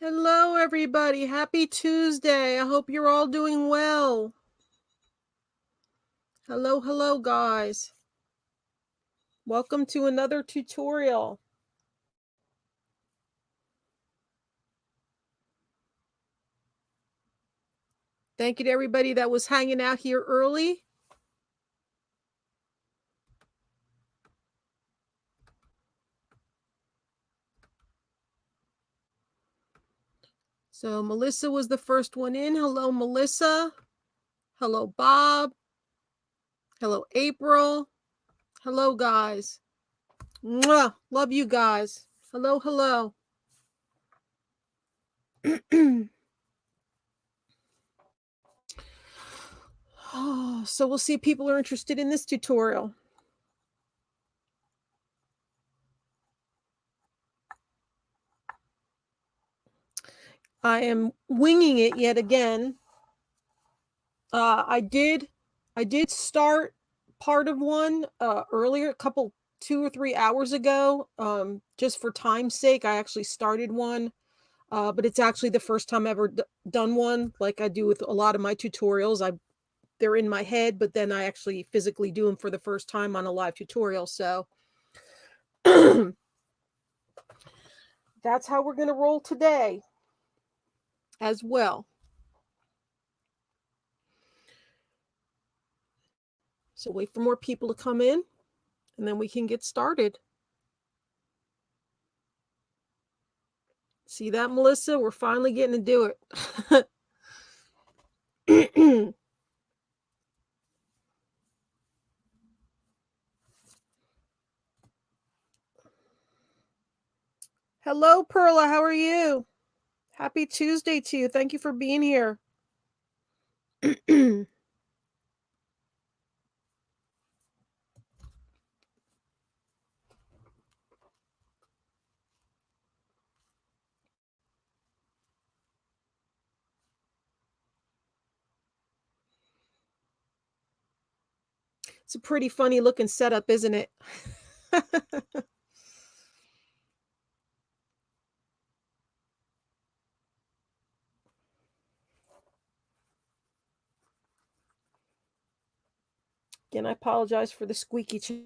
Hello, everybody. Happy Tuesday. I hope you're all doing well. Hello, guys. Welcome to another tutorial. Thank you to everybody that was hanging out here early. So Melissa was the first one in. Hello, Melissa. Hello, Bob. Hello, April. Hello, guys. Mwah! Love you guys. Hello. So we'll see if people are interested in this tutorial. I am winging it yet again. I did start part of one earlier, a couple 2 or 3 hours ago. Just for time's sake, I actually started one, but it's actually the first time I've ever done one like I do with a lot of my tutorials. They're in my head, but then I actually physically do them for the first time on a live tutorial. So that's how we're going to roll today as well. So wait for more people to come in, and then we can get started. See that, Melissa? We're finally getting to do it. Hello, Perla. How are you? Happy Tuesday to you. Thank you for being here. It's a pretty funny looking setup, isn't it? Again, I apologize for the squeaky chair.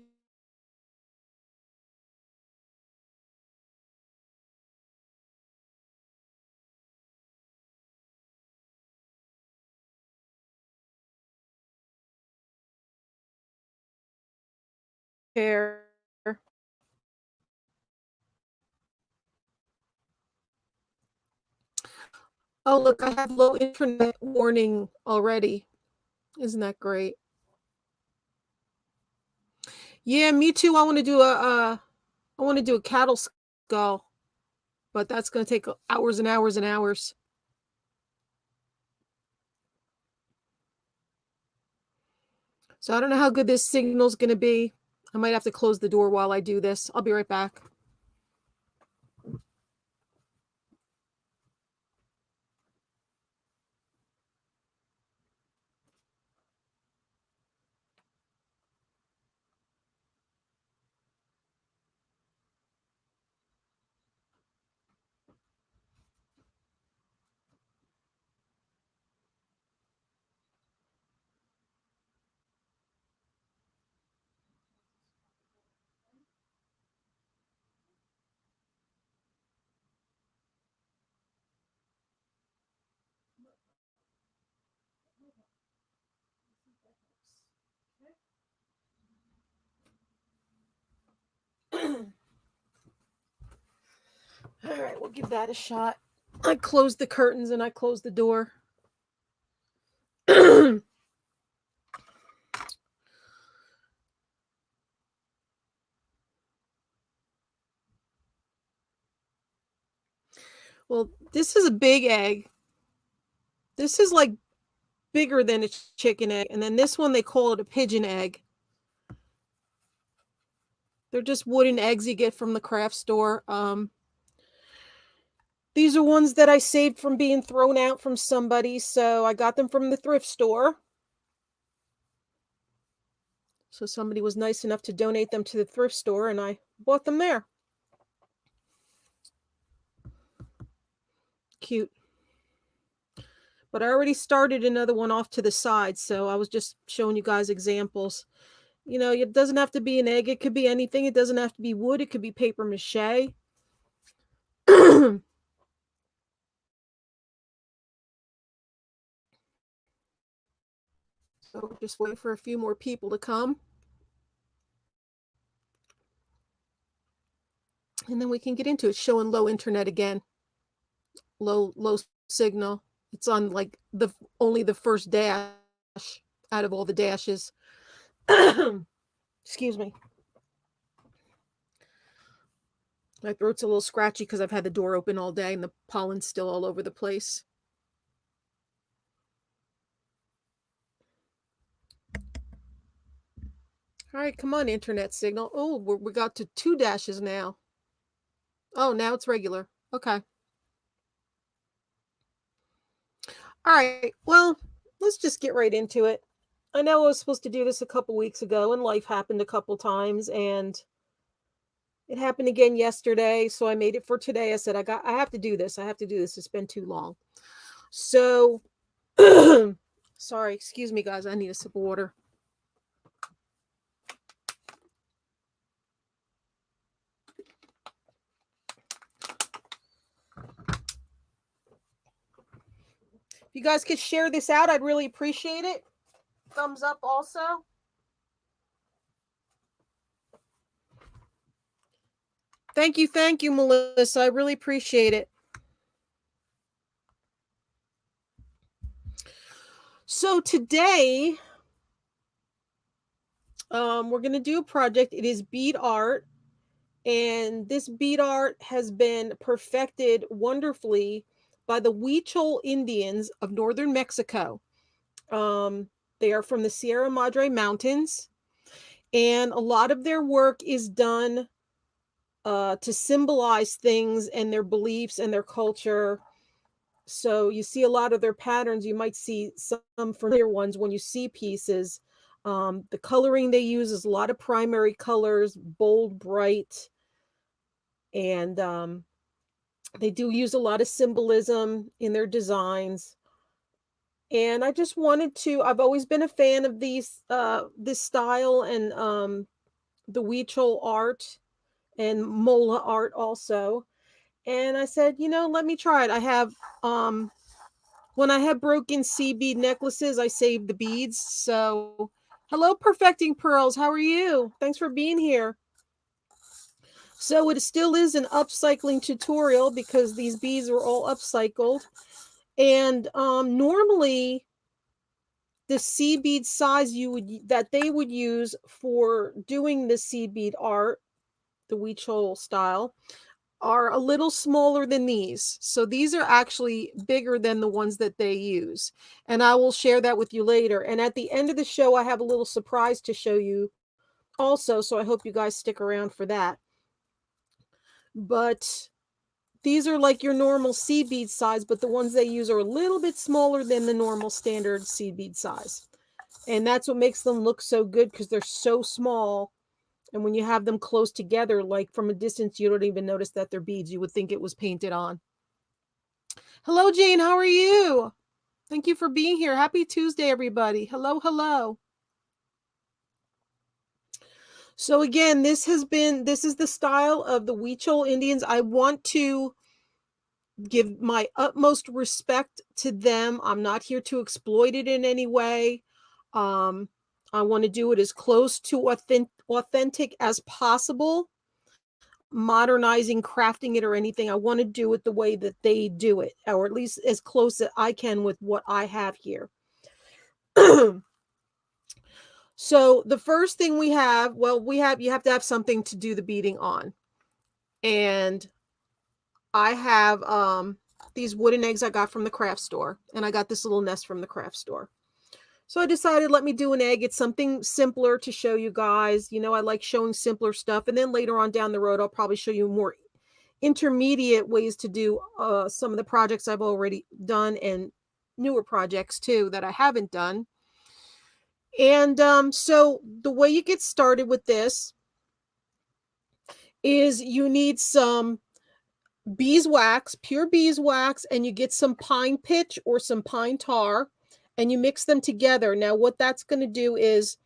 Oh, look, I have low internet warning already. Isn't that great? Yeah, me too. I want to do a cattle skull, but that's going to take hours and hours and hours. So I don't know how good this signal's going to be. I might have to close the door while I do this. I'll be right back. All right, we'll give that a shot. I closed the curtains and I closed the door. Well, this is a big egg. This is like bigger than a chicken egg. And then this one, they call it a pigeon egg. They're just wooden eggs you get from the craft store. These are ones that I saved from being thrown out from somebody. So I got them from the thrift store. So somebody was nice enough to donate them to the thrift store and I bought them there. cute. But I already started another one off to the side, so I was just showing you guys examples. You know, it doesn't have to be an egg, it could be anything. It doesn't have to be wood, it could be paper mache. So just wait for a few more people to come. And then we can get into it. Showing low internet again. Low signal. It's on like the only the first dash out of all the dashes. Excuse me. My throat's a little scratchy because I've had the door open all day and the pollen's still all over the place. All right, come on, internet signal. Oh, we got to 2 dashes now. Oh, now it's regular. Okay. All right. Well, let's just get right into it. I know I was supposed to do this a couple weeks ago, and life happened a couple times, and it happened again yesterday. So I made it for today. I said I have to do this. I have to do this. It's been too long. So, sorry. Excuse me, guys. I need a sip of water. If you guys could share this out, I'd really appreciate it. Thumbs up also. Thank you, Melissa. I really appreciate it. So today, we're going to do a project. It is bead art. And this bead art has been perfected wonderfully by the Huichol Indians of northern Mexico. They are from the Sierra Madre Mountains. And a lot of their work is done to symbolize things and their beliefs and their culture. So you see a lot of their patterns. You might see some familiar ones when you see pieces. The coloring they use is a lot of primary colors, bold, bright, and they do use a lot of symbolism in their designs. And I just wanted to, I've always been a fan of this style and the Huichol art and Mola art also. And I said, you know, let me try it. I have when I had broken sea bead necklaces, I saved the beads. So hello, Perfecting Pearls. How are you? Thanks for being here. So it still is an upcycling tutorial because these beads were all upcycled. And normally the sea bead size that they would use for doing the sea bead art, the Huichol style, are a little smaller than these. So these are actually bigger than the ones that they use. And I will share that with you later. And at the end of the show, I have a little surprise to show you also. So I hope you guys stick around for that. But these are like your normal seed bead size, but the ones they use are a little bit smaller than the normal standard seed bead size. And that's what makes them look so good because they're so small. And when you have them close together, like from a distance, you don't even notice that they're beads. You would think it was painted on. Hello, Jane. How are you? Thank you for being here. Happy Tuesday, everybody. Hello, hello. So again, this is the style of the Huichol Indians. I want to give my utmost respect to them. I'm not here to exploit it in any way. I want to do it as close to authentic as possible. Modernizing, crafting it, or anything. I want to do it the way that they do it, or at least as close as I can with what I have here. So the first thing you have to have something to do the beading on. And I have these wooden eggs I got from the craft store, and I got this little nest from the craft store. So I decided, let me do an egg. It's something simpler to show you guys. You know, I like showing simpler stuff. And then later on down the road, I'll probably show you more intermediate ways to do some of the projects I've already done and newer projects too that I haven't done. And so the way you get started with this is you need some beeswax, pure beeswax, and you get some pine pitch or some pine tar, and you mix them together. Now, what that's going to do is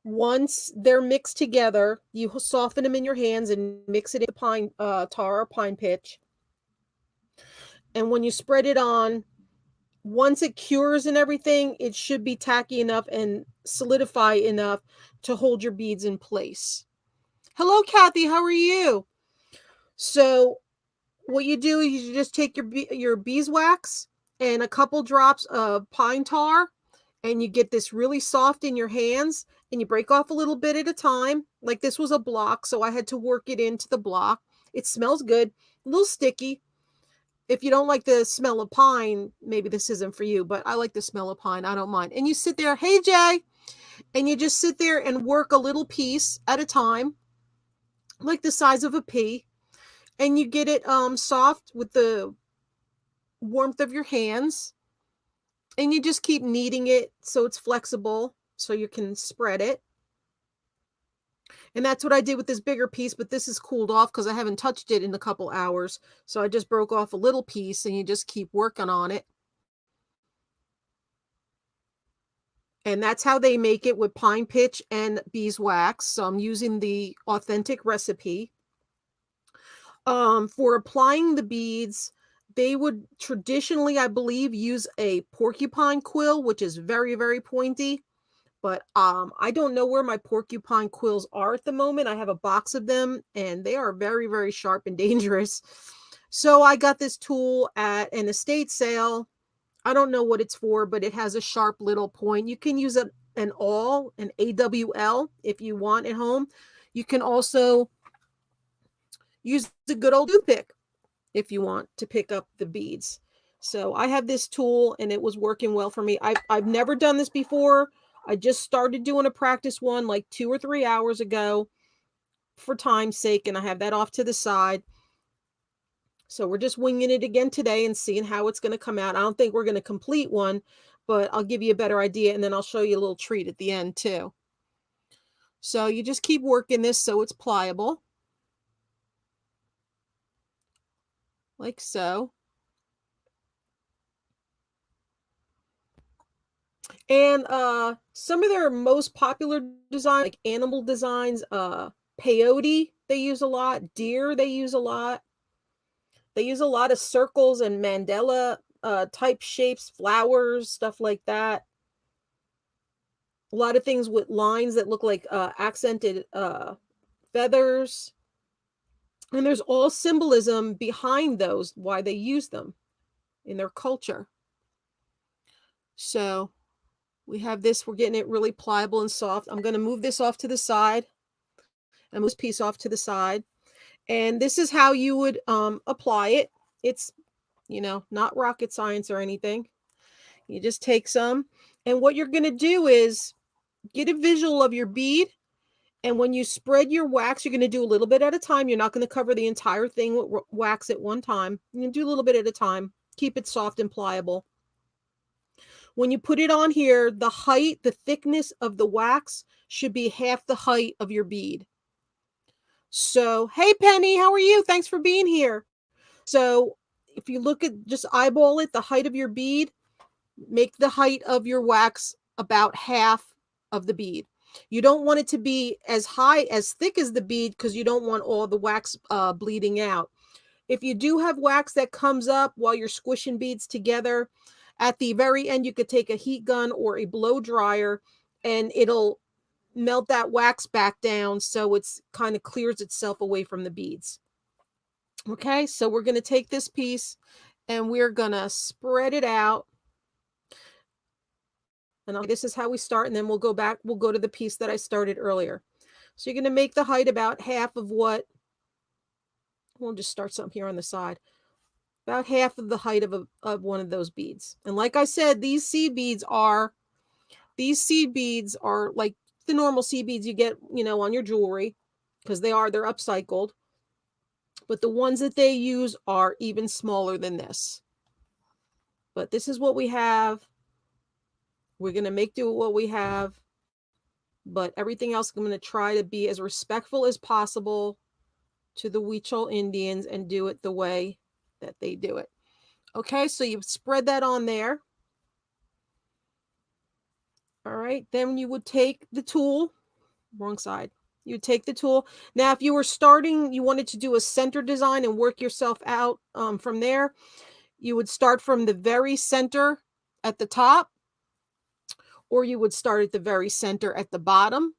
once they're mixed together, you soften them in your hands and mix it in the pine tar or pine pitch. And when you spread it on, once it cures and everything, it should be tacky enough and solidify enough to hold your beads in place. Hello, Kathy. How are you? So what you do is you just take your beeswax and a couple drops of pine tar, and you get this really soft in your hands, and you break off a little bit at a time. Like this was a block, so I had to work it into the block. It smells good, a little sticky. If you don't like the smell of pine, maybe this isn't for you, but I like the smell of pine. I don't mind. And you sit there, hey Jay, and you just sit there and work a little piece at a time, like the size of a pea, and you get it soft with the warmth of your hands, and you just keep kneading it so it's flexible so you can spread it. And that's what I did with this bigger piece, but this is cooled off because I haven't touched it in a couple hours. So I just broke off a little piece, and you just keep working on it. And that's how they make it, with pine pitch and beeswax. So I'm using the authentic recipe. For applying the beads, they would traditionally, I believe, use a porcupine quill, which is very, very pointy. But I don't know where my porcupine quills are at the moment. I have a box of them, and they are very, very sharp and dangerous. So I got this tool at an estate sale. I don't know what it's for, but it has a sharp little point. You can use an awl, an AWL, if you want at home. You can also use the good old toothpick if you want to pick up the beads. So I have this tool, and it was working well for me. I've never done this before. I just started doing a practice one like 2 or 3 hours ago for time's sake, and I have that off to the side. So we're just winging it again today and seeing how it's going to come out. I don't think we're going to complete one, but I'll give you a better idea, and then I'll show you a little treat at the end too. So you just keep working this so it's pliable, like so. And some of their most popular designs, like animal designs, peyote they use a lot, deer they use a lot. They use a lot of circles and mandala type shapes, flowers, stuff like that. A lot of things with lines that look like accented feathers. And there's all symbolism behind those, why they use them in their culture. So we have this, we're getting it really pliable and soft. I'm going to move this off to the side and move this piece off to the side. And this is how you would apply it. It's, not rocket science or anything. You just take some, and what you're going to do is get a visual of your bead. And when you spread your wax, you're going to do a little bit at a time. You're not going to cover the entire thing with wax at one time. You can do a little bit at a time. Keep it soft and pliable. When you put it on here, the height, the thickness of the wax should be half the height of your bead. So, hey, Penny, how are you? Thanks for being here. So if you look at, just eyeball it, the height of your bead, make the height of your wax about half of the bead. You don't want it to be as high, as thick as the bead, because you don't want all the wax bleeding out. If you do have wax that comes up while you're squishing beads together, at the very end, you could take a heat gun or a blow dryer, and it'll melt that wax back down so it's kind of clears itself away from the beads. Okay, so we're going to take this piece and we're going to spread it out. And this is how we start, and then we'll go back, we'll go to the piece that I started earlier. So you're going to make the height about half of what, we'll just start something here on the side, about half of the height of one of those beads. And like I said, these seed beads are like the normal seed beads you get, on your jewelry, because they're upcycled. But the ones that they use are even smaller than this. But this is what we have. We're going to make do with what we have. But everything else, I'm going to try to be as respectful as possible to the Huichol Indians and do it the way that they do it. Okay, so you spread that on there. All right, then you would take the tool, wrong side. You would take the tool. Now, if you were starting, you wanted to do a center design and work yourself out from there, you would start from the very center at the top, or you would start at the very center at the bottom.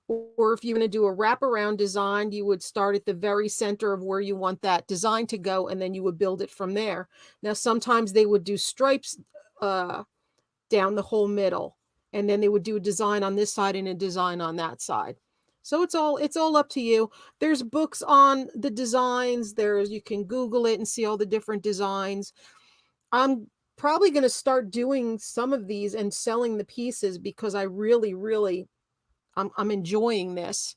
Or if you're going to do a wraparound design, you would start at the very center of where you want that design to go, and then you would build it from there. Now, sometimes they would do stripes down the whole middle, and then they would do a design on this side and a design on that side. So it's all up to you. There's books on the designs. You can Google it and see all the different designs. I'm probably going to start doing some of these and selling the pieces because I really I'm enjoying this.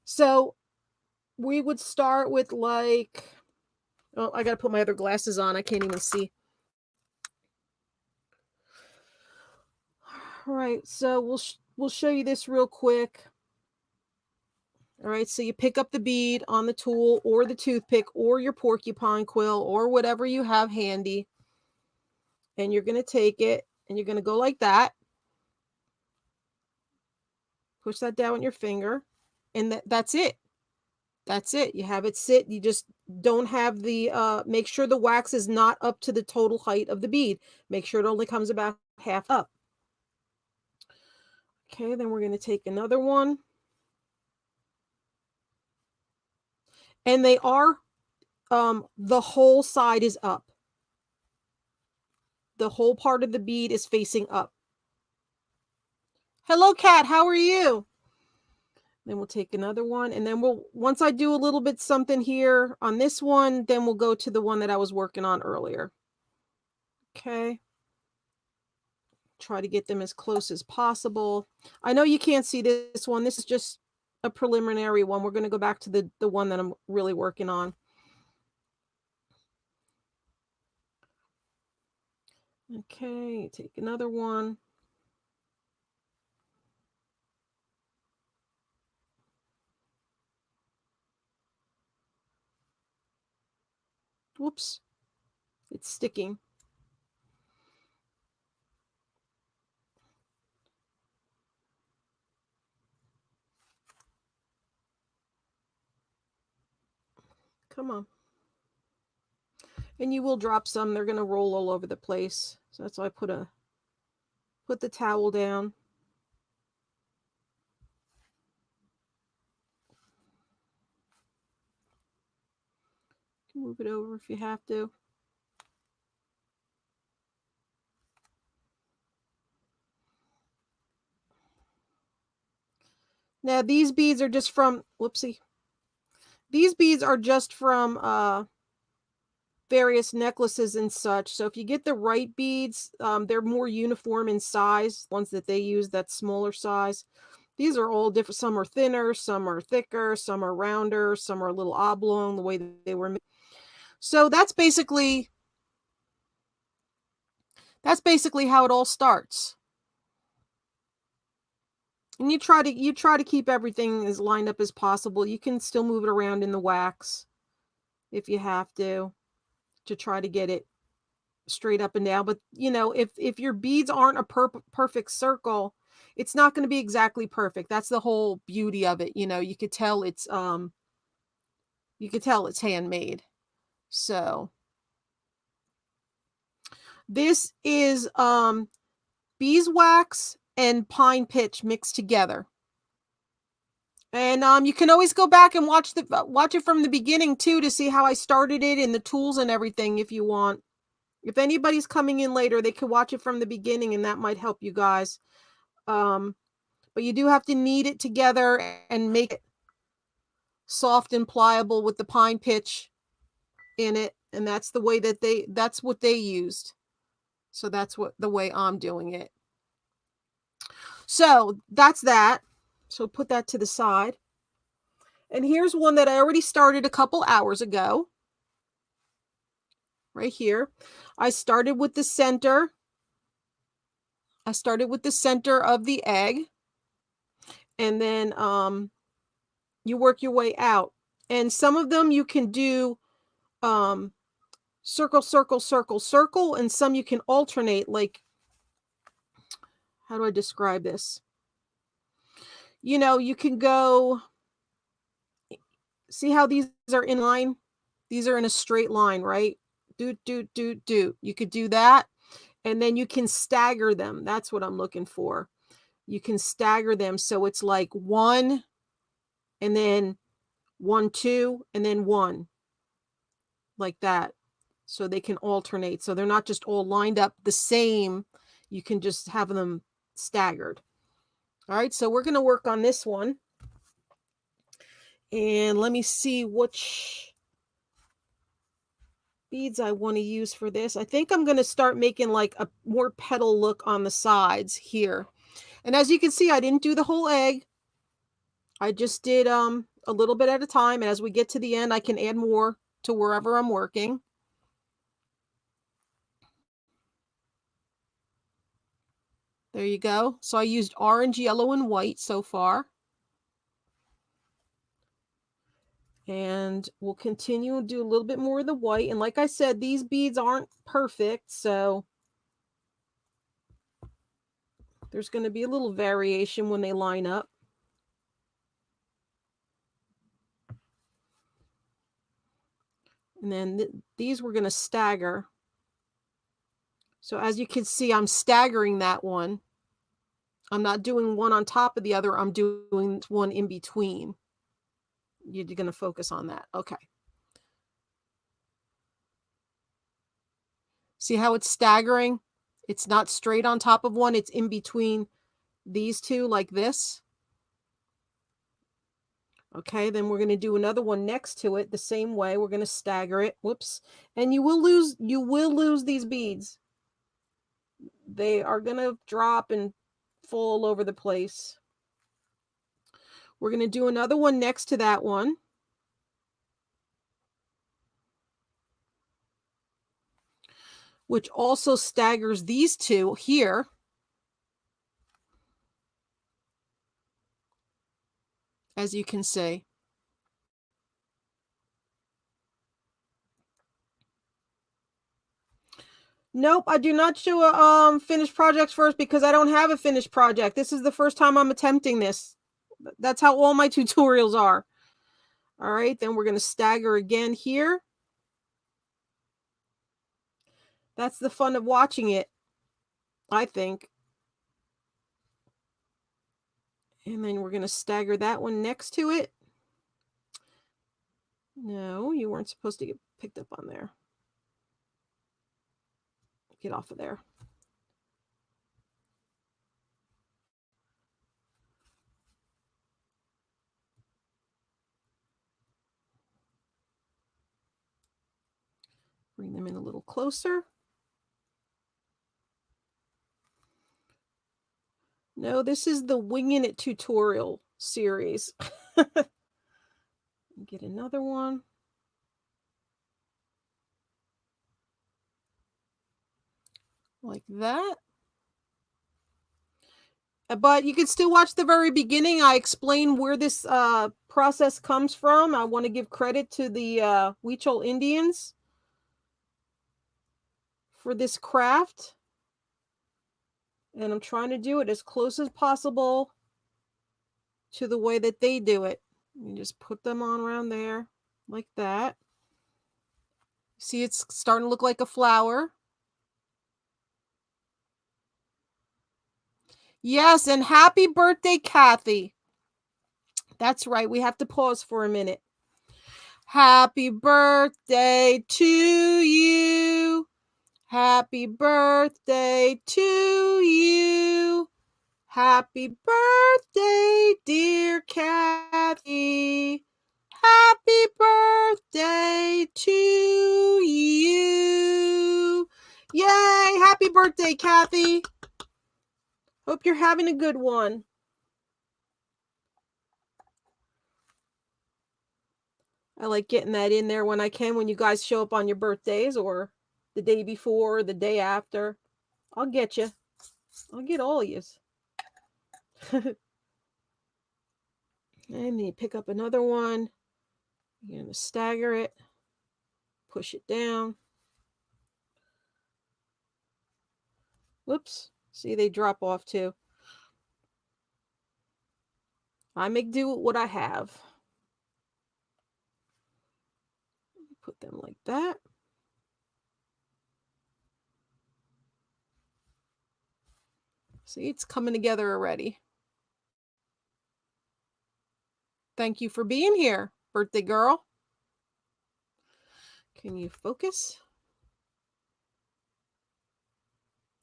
So we would start with like, oh, I got to put my other glasses on. I can't even see. All right, so we'll show you this real quick. All right, so you pick up the bead on the tool or the toothpick or your porcupine quill or whatever you have handy. And you're going to take it and you're going to go like that. Push that down with your finger. And that's it. That's it. You have it sit. You just don't have the, make sure the wax is not up to the total height of the bead. Make sure it only comes about half up. Okay, then we're going to take another one. And they are, the whole side is up. The whole part of the bead is facing up. Hello, Kat. How are you? Then we'll take another one. And then once I do a little bit something here on this one, then we'll go to the one that I was working on earlier. Okay. Try to get them as close as possible. I know you can't see this one. This is just a preliminary one. We're going to go back to the one that I'm really working on. Okay, take another one. Whoops. It's sticking. Come on. And you will drop some. They're going to roll all over the place. So that's why I put the towel down. Move it over if you have to. Now these beads are just from, whoopsie. These beads are just from various necklaces and such. So if you get the right beads, they're more uniform in size. Ones that they use, that smaller size. These are all different. Some are thinner, some are thicker, some are rounder, some are a little oblong, the way that they were made. So that's basically how it all starts. And you try to keep everything as lined up as possible. You can still move it around in the wax if you have to try to get it straight up and down. But you know, if your beads aren't a perfect circle, it's not going to be exactly perfect. That's the whole beauty of it. You know, you could tell it's handmade. So this is beeswax and pine pitch mixed together. And you can always go back and watch it from the beginning too, to see how I started it and the tools and everything if you want. If anybody's coming in later, they can watch it from the beginning and that might help you guys. But you do have to knead it together and make it soft and pliable with the pine pitch in it. And that's the way that's what they used. So that's the way I'm doing it. So that's that. So put that to the side. And here's one that I already started a couple hours ago. Right here. I started with the center. I started with the center of the egg. And then you work your way out. And some of them you can do circle, circle, circle, circle, and some you can alternate. Like, how do I describe this? You know, you can go, see how these are in line? These are in a straight line, right? Do, do, do, do. You could do that. And then you can stagger them. That's what I'm looking for. You can stagger them. So it's like 1, and then 1, 2, and then 1, like that. So they can alternate. So they're not just all lined up the same. You can just have them staggered. All right. So we're going to work on this one. And let me see which beads I want to use for this. I think I'm going to start making like a more petal look on the sides here. And as you can see, I didn't do the whole egg. I just did a little bit at a time. And as we get to the end, I can add more to wherever I'm working. There you go. So I used orange, yellow, and white so far. And we'll continue and do a little bit more of the white. And like I said, these beads aren't perfect, so there's going to be a little variation when they line up. And then these we're going to stagger. So as you can see, I'm staggering that one. I'm not doing one on top of the other. I'm doing one in between. You're going to focus on that. Okay. See how it's staggering? It's not straight on top of one. It's in between these two like this. Okay, then we're going to do another one next to it the same way. We're going to stagger it. Whoops. And you will lose these beads. They are going to drop and fall all over the place. We're going to do another one next to that one. Which also staggers these two here. As you can see. Nope, I do not show a finished project first because I don't have a finished project. This is the first time I'm attempting this. That's how all my tutorials are. All right, then we're going to stagger again here. That's the fun of watching it, I think. And then we're going to stagger that one next to it. No, you weren't supposed to get picked up on there. Get off of there. Bring them in a little closer. No, this is the Winging It tutorial series. Get another one. Like that. But you can still watch the very beginning. I explain where this process comes from. I want to give credit to the Huichol Indians for this craft. And I'm trying to do it as close as possible to the way that they do it. You just put them on around there like that. See, it's starting to look like a flower. Yes, and happy birthday, Kathy. That's right. We have to pause for a minute. Happy birthday to you. Happy birthday to you. Happy birthday, dear Kathy. Happy birthday to you. Yay! Happy birthday, Kathy. Hope you're having a good one. I like getting that in there when I can, when you guys show up on your birthdays or the day before, or the day after. I'll get you. I'll get all of yous. And then pick up another one. You're going to stagger it, push it down. Whoops. See, they drop off too. I make do with what I have. Put them like that. See, it's coming together already. Thank you for being here, birthday girl. Can you focus?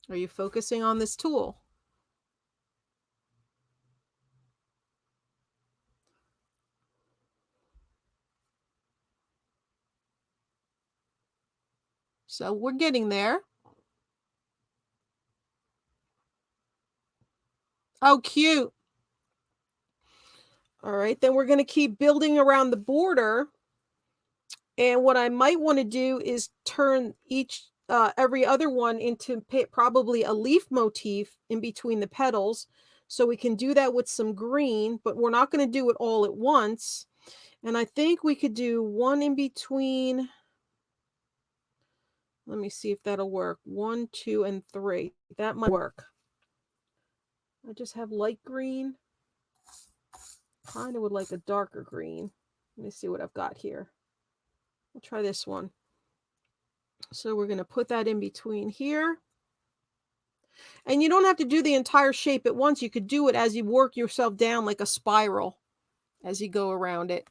Are you focusing on this tool? So we're getting there. Oh, cute. All right, then we're going to keep building around the border. And what I might want to do is turn every other one into probably a leaf motif in between the petals. So we can do that with some green, but we're not going to do it all at once. And I think we could do one in between. Let me see if that'll work. 1, 2, and 3. That might work. I just have light green. Kind of would like a darker green. Let me see what I've got here. We'll try this one. So we're going to put that in between here. And you don't have to do the entire shape at once. You could do it as you work yourself down like a spiral as you go around it.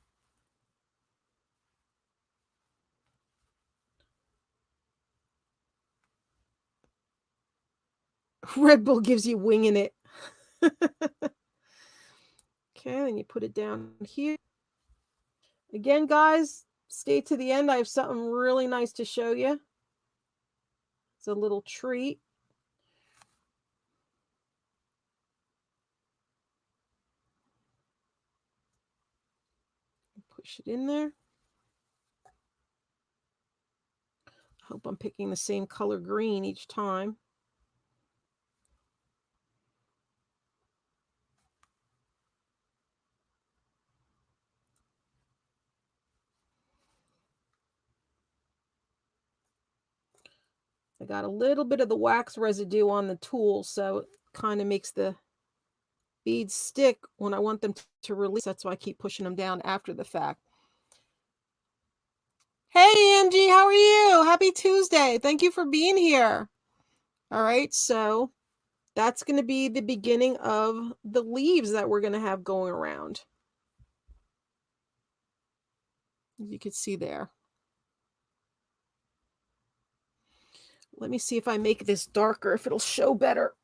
Red Bull gives you winging it. Okay, then you put it down here. Again, guys, stay to the end. I have something really nice to show you. It's a little treat. Push it in there. I hope I'm picking the same color green each time. I got a little bit of the wax residue on the tool, so it kind of makes the beads stick when I want them to release. That's why I keep pushing them down after the fact. Hey, Angie, how are you? Happy Tuesday. Thank you for being here. All right, so that's going to be the beginning of the leaves that we're going to have going around. You can see there. Let me see if I make this darker, if it'll show better.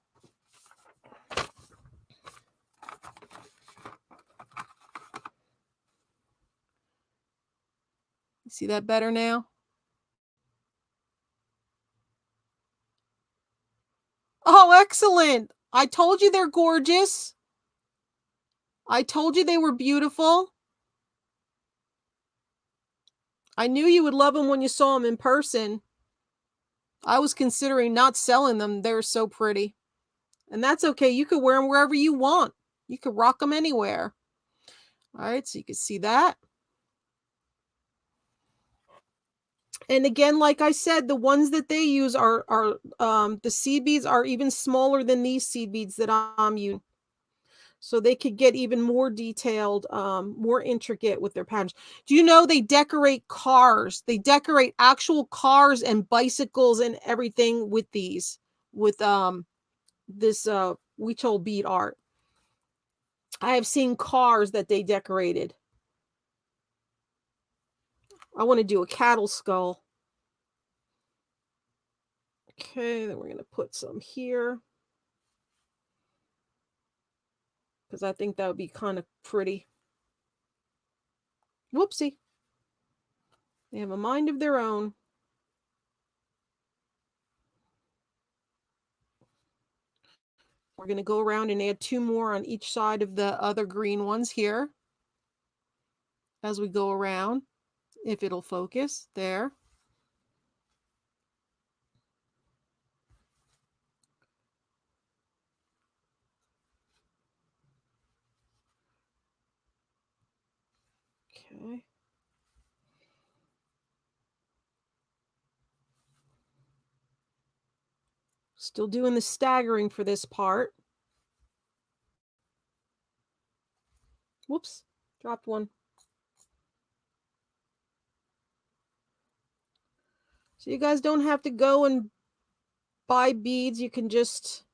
See that better now? Oh, excellent. I told you they're gorgeous. I told you they were beautiful. I knew you would love them when you saw them in person. I was considering not selling them. They're so pretty. And that's okay. You could wear them wherever you want. You could rock them anywhere. All right, so you can see that. And again, like I said, the ones that they use are the seed beads are even smaller than these seed beads that I'm using. So they could get even more detailed, more intricate with their patterns. Do you know they decorate cars? They decorate actual cars and bicycles and everything with these, with this Huichol bead art. I have seen cars that they decorated. I want to do a cattle skull. Okay, then we're going to put some here. Because I think that would be kind of pretty. Whoopsie. They have a mind of their own. We're going to go around and add 2 more on each side of the other green ones here. As we go around, if it'll focus, there. Okay. Still doing the staggering for this part. Whoops, dropped one. So you guys don't have to go and buy beads. You can just,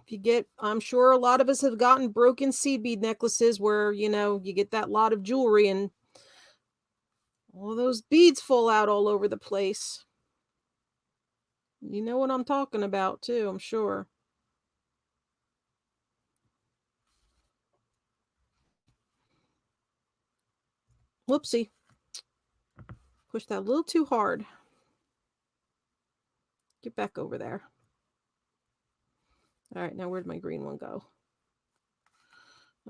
if you get, I'm sure a lot of us have gotten broken seed bead necklaces where, you know, you get that lot of jewelry and all those beads fall out all over the place. You know what I'm talking about too, I'm sure. Whoopsie. Pushed that a little too hard. Get back over there. All right, now where'd my green one go?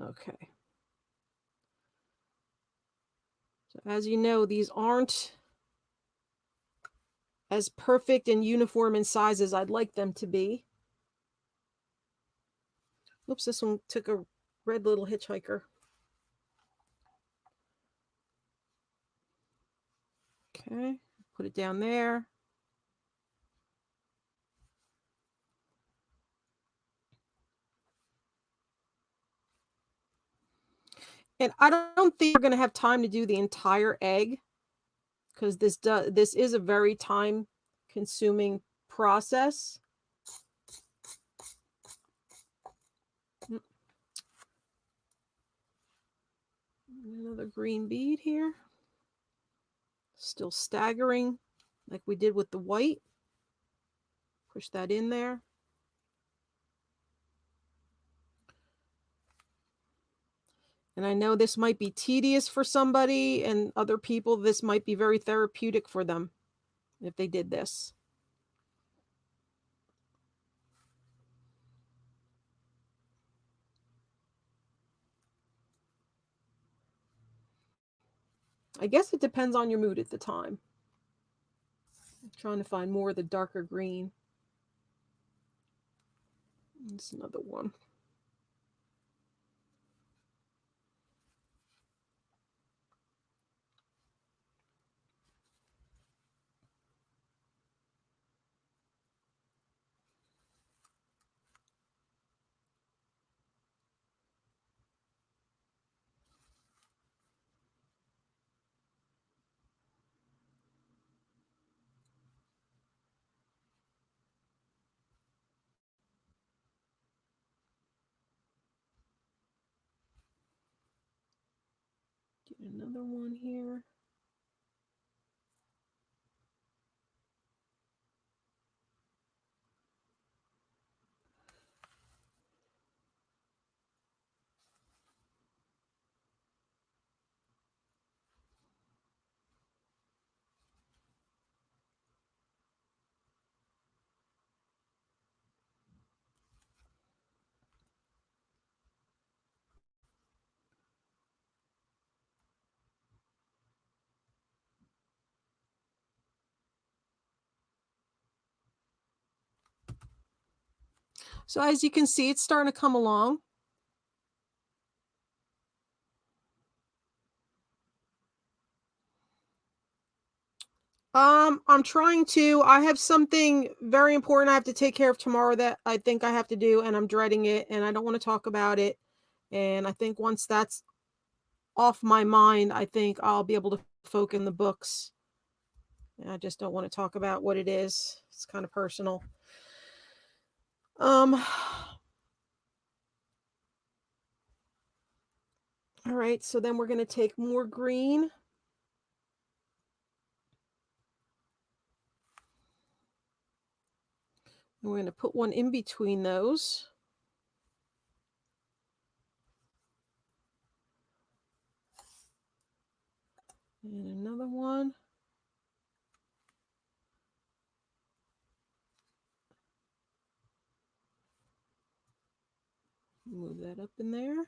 Okay. So as you know, these aren't as perfect and uniform in size as I'd like them to be. Oops, this one took a red little hitchhiker. Okay, put it down there. And I don't think we're going to have time to do the entire egg because this is a very time consuming process. Another green bead here. Still staggering like we did with the white. Push that in there. And I know this might be tedious for somebody, and other people, this might be very therapeutic for them if they did this. I guess it depends on your mood at the time. I'm trying to find more of the darker green. It's another one. Get another one here. So as you can see, it's starting to come along. I'm trying to, I have something very important I have to take care of tomorrow that I think I have to do, and I'm dreading it, and I don't want to talk about it. And I think once that's off my mind, I think I'll be able to focus on the books. And I just don't want to talk about what it is. It's kind of personal. All right, so then we're going to take more green. And we're going to put one in between those. And another one. Move that up in there.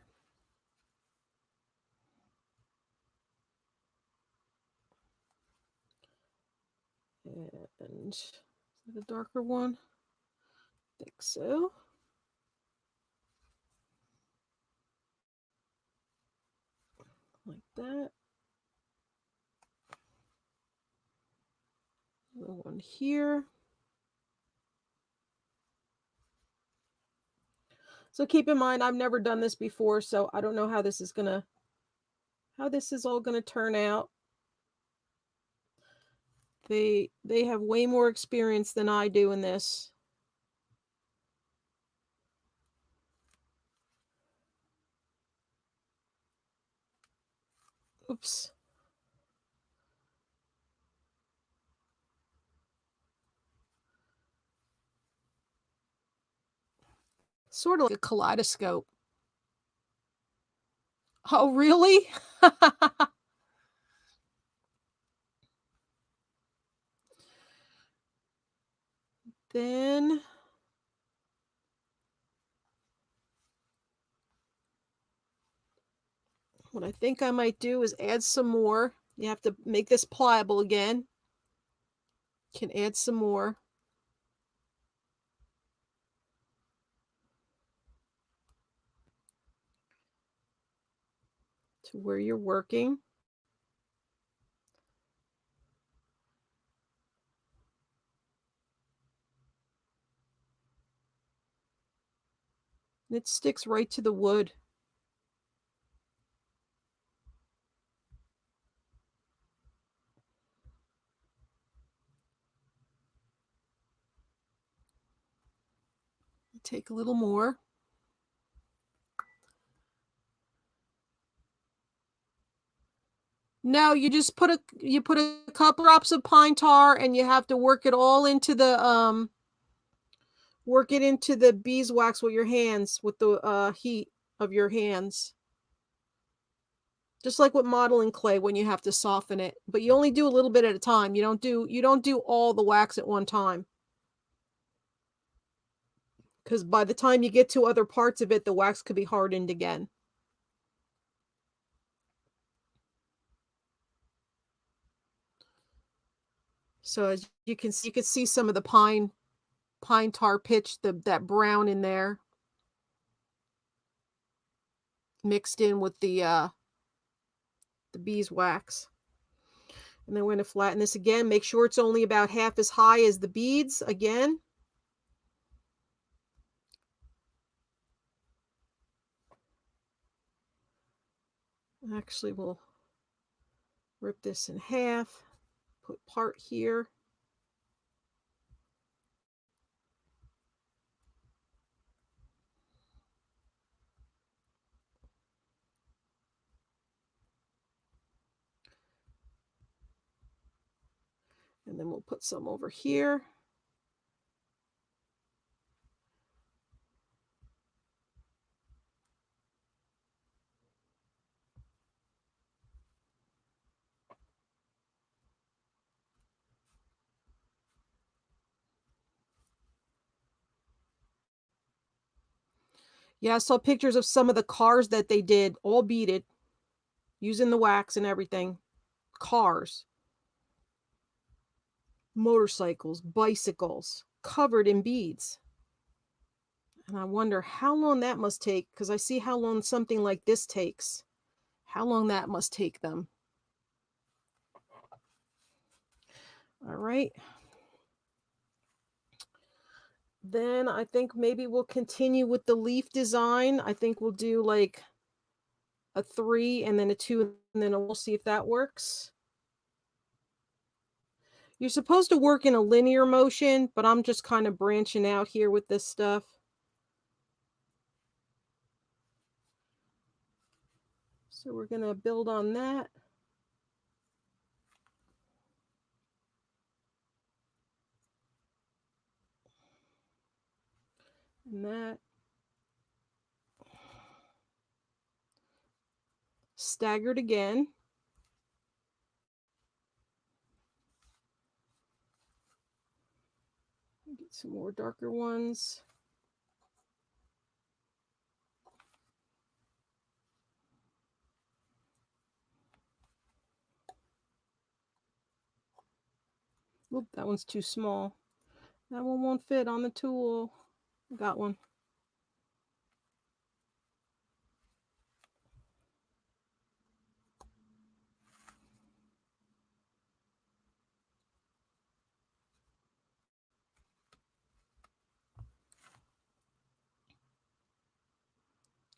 And is that a darker one? I think so. Like that. Another one here. So keep in mind, I've never done this before, so I don't know how this is all gonna turn out. They have way more experience than I do in this. Oops. Sort of like a kaleidoscope. Oh, really? Then what I think I might do is add some more. You have to make this pliable again. Can add some more. To where you're working. It sticks right to the wood. Take a little more. No, you just put a couple drops of pine tar and you have to work it all into the beeswax with your hands, with the heat of your hands. Just like with modeling clay when you have to soften it, but you only do a little bit at a time. You don't do all the wax at one time. Because by the time you get to other parts of it, the wax could be hardened again. So as you can see some of the pine tar pitch, that brown in there, mixed in with the beeswax. And then we're going to flatten this again. Make sure it's only about half as high as the beads again. Actually, we'll rip this in half, put part here. And then we'll put some over here. Yeah, I saw pictures of some of the cars that they did, all beaded, using the wax and everything. Cars, motorcycles, bicycles, covered in beads. And I wonder how long that must take, because I see how long something like this takes. How long that must take them. All right. Then I think maybe we'll continue with the leaf design. I think we'll do like a 3 and then a 2, and then we'll see if that works. You're supposed to work in a linear motion, but I'm just kind of branching out here with this stuff. So we're going to build on that. And that. Staggered again. Get some more darker ones. Oop, that one's too small. That one won't fit on the tool. Got one.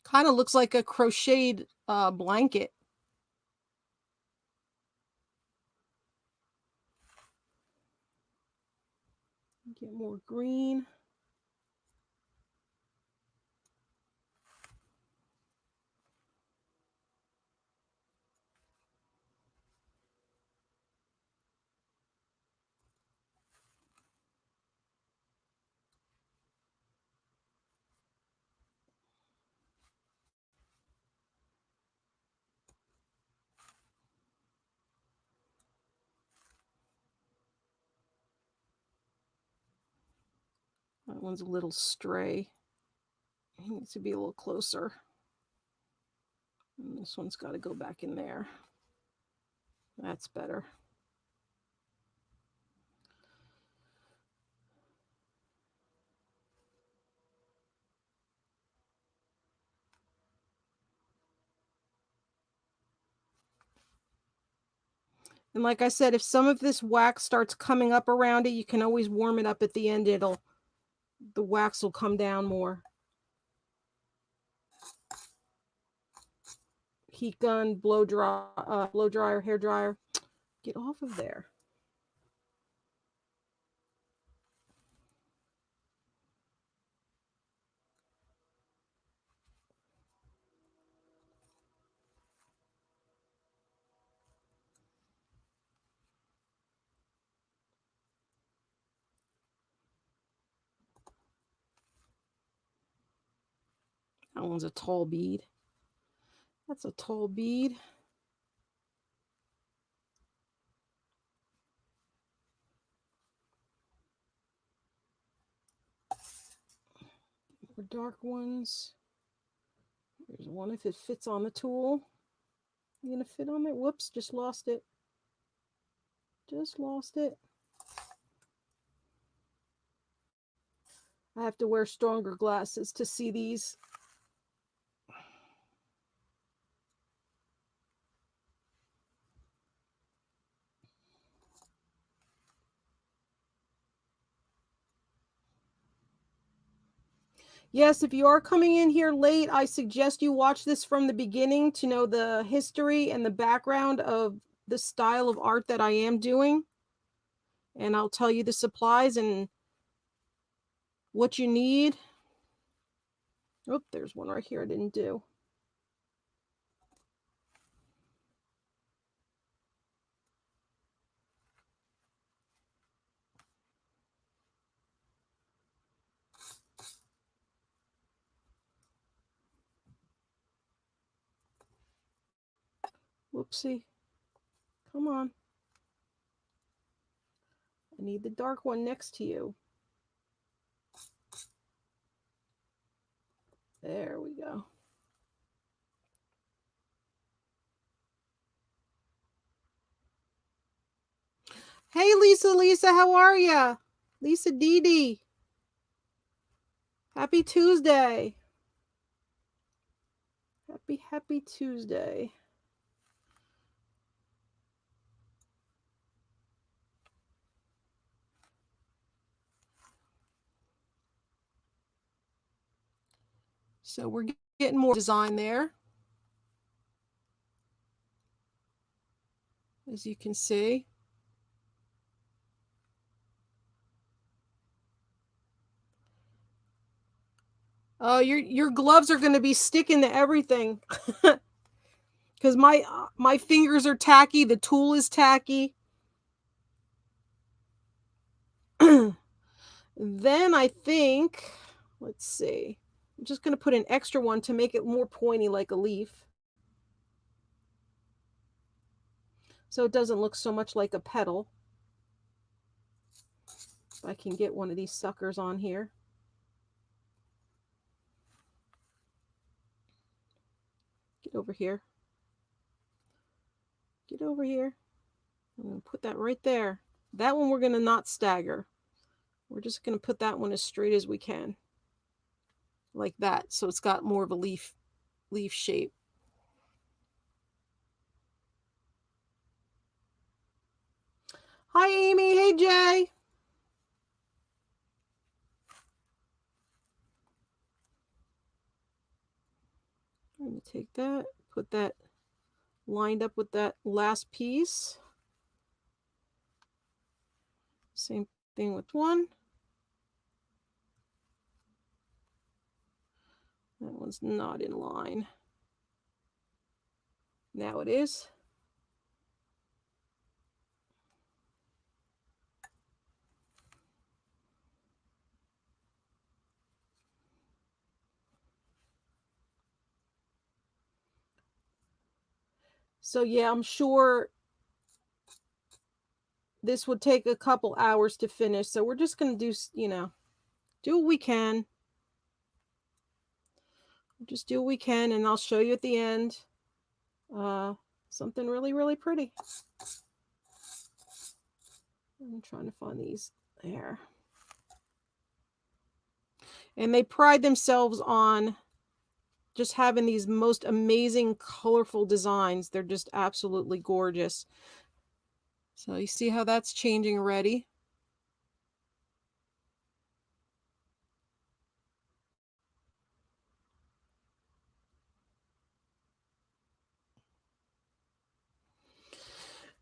Kind of looks like a crocheted blanket. Get more green. That one's a little stray. He needs to be a little closer. And this one's got to go back in there. That's better. And like I said, if some of this wax starts coming up around it, you can always warm it up at the end. The wax will come down more. Heat gun, blow dryer, hair dryer. Get off of there. That one's a tall bead. That's a tall bead. More dark ones. There's one if it fits on the tool. You gonna fit on there? Whoops, just lost it. Just lost it. I have to wear stronger glasses to see these. Yes, if you are coming in here late, I suggest you watch this from the beginning to know the history and the background of the style of art that I am doing. And I'll tell you the supplies and what you need. Oh, there's one right here I didn't do. Whoopsie. Come on. I need the dark one next to you. There we go. Hey, Lisa, how are ya? Lisa Dee. Happy Tuesday. Happy Tuesday. So we're getting more design there. As you can see. Oh, your gloves are going to be sticking to everything. Because my fingers are tacky. The tool is tacky. Then I think, let's see. I'm just going to put an extra one to make it more pointy like a leaf. So it doesn't look so much like a petal. If I can get one of these suckers on here. Get over here. Get over here. I'm going to put that right there. That one we're going to not stagger. We're just going to put that one as straight as we can. Like that. So it's got more of a leaf shape. Hi, Amy. Hey, Jay. take that, put that lined up with that last piece. Same thing with one. That one's not in line. Now it is. So yeah, I'm sure this would take a couple hours to finish. So we're just going to do, do what we can. Just do what we can, and I'll show you at the end something really, really pretty. I'm trying to find these there. And they pride themselves on just having these most amazing, colorful designs. They're just absolutely gorgeous. So you see how that's changing already?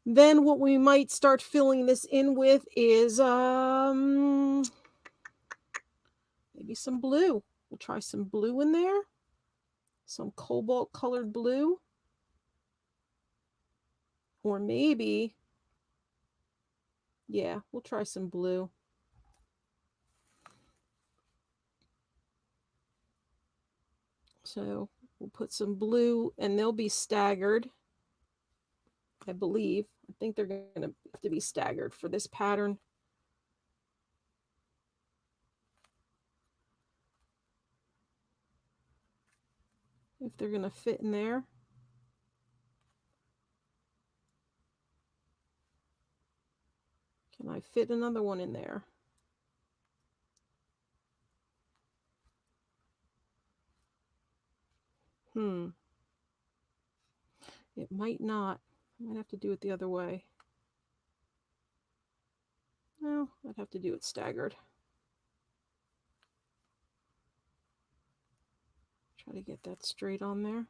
Then what we might start filling this in with is maybe some blue. We'll try some blue in there. Some cobalt colored blue. Or maybe, yeah, we'll try some blue. So we'll put some blue, and they'll be staggered, I believe. I think they're going to have to be staggered for this pattern. If they're going to fit in there. Can I fit another one in there? It might not. I might have to do it the other way. No, I'd have to do it staggered. Try to get that straight on there.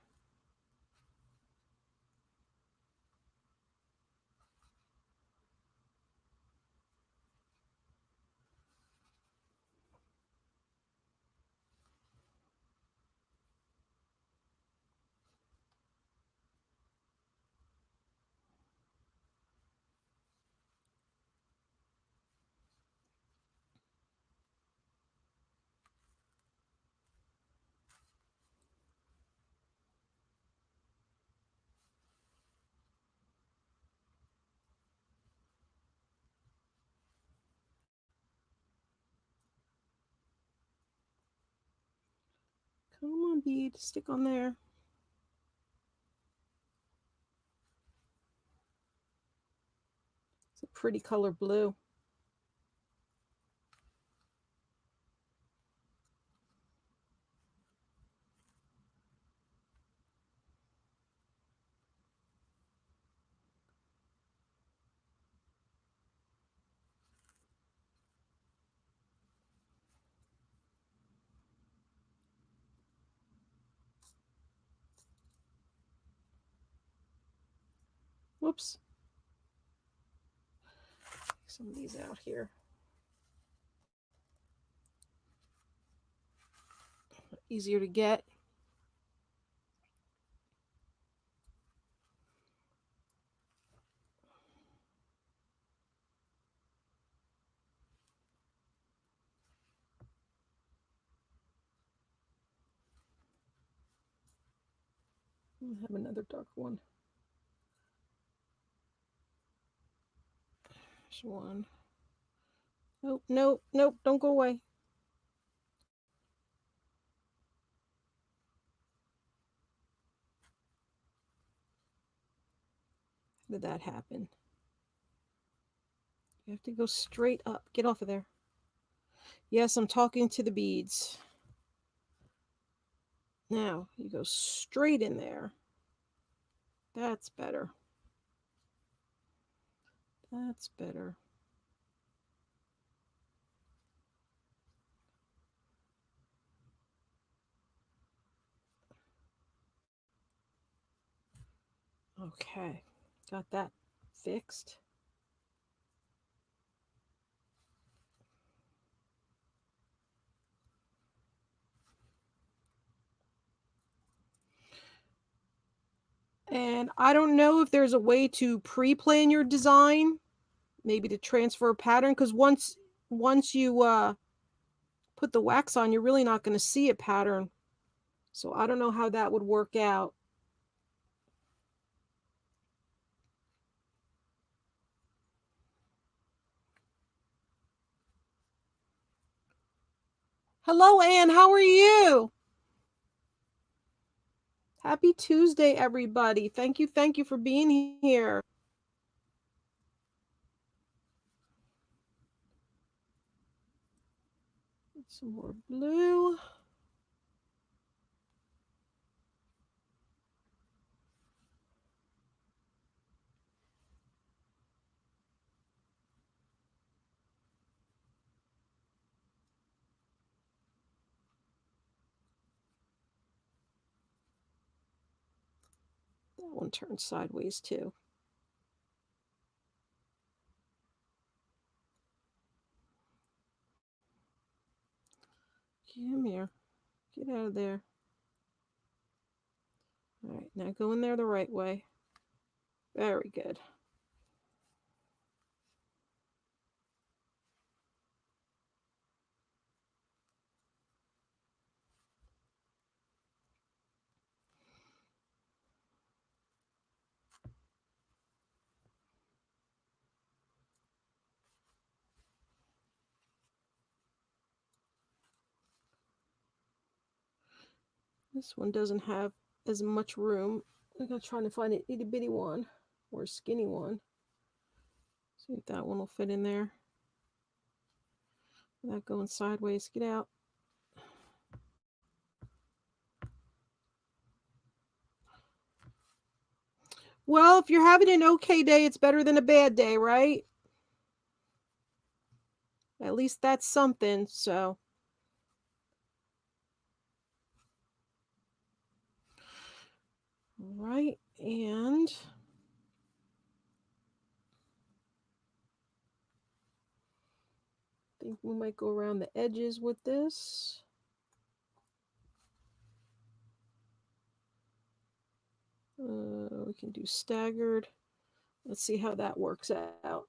Come on, bead, stick on there. It's a pretty color blue. Whoops. Take some of these out here. Easier to get. I have another dark one. There's one. Nope, nope, nope, don't go away. How did that happen? You have to go straight up. Get off of there. Yes, I'm talking to the beads. Now, you go straight in there. That's better. That's better. Okay, got that fixed. And I don't know if there's a way to pre-plan your design, maybe to transfer a pattern, because once you put the wax on, you're really not going to see a pattern. So I don't know how that would work out. Hello, Anne. How are you? Happy Tuesday, everybody. Thank you for being here. Some more blue. That one turns sideways too. Come here. Get out of there. All right, now go in there the right way. Very good. This one doesn't have as much room. I'm gonna try to find an itty bitty one or a skinny one. See if that one will fit in there. Without going sideways. Get out. Well, if you're having an okay day, it's better than a bad day, right? At least that's something, so. All right, and I think we might go around the edges with this. We can do staggered. Let's see how that works out.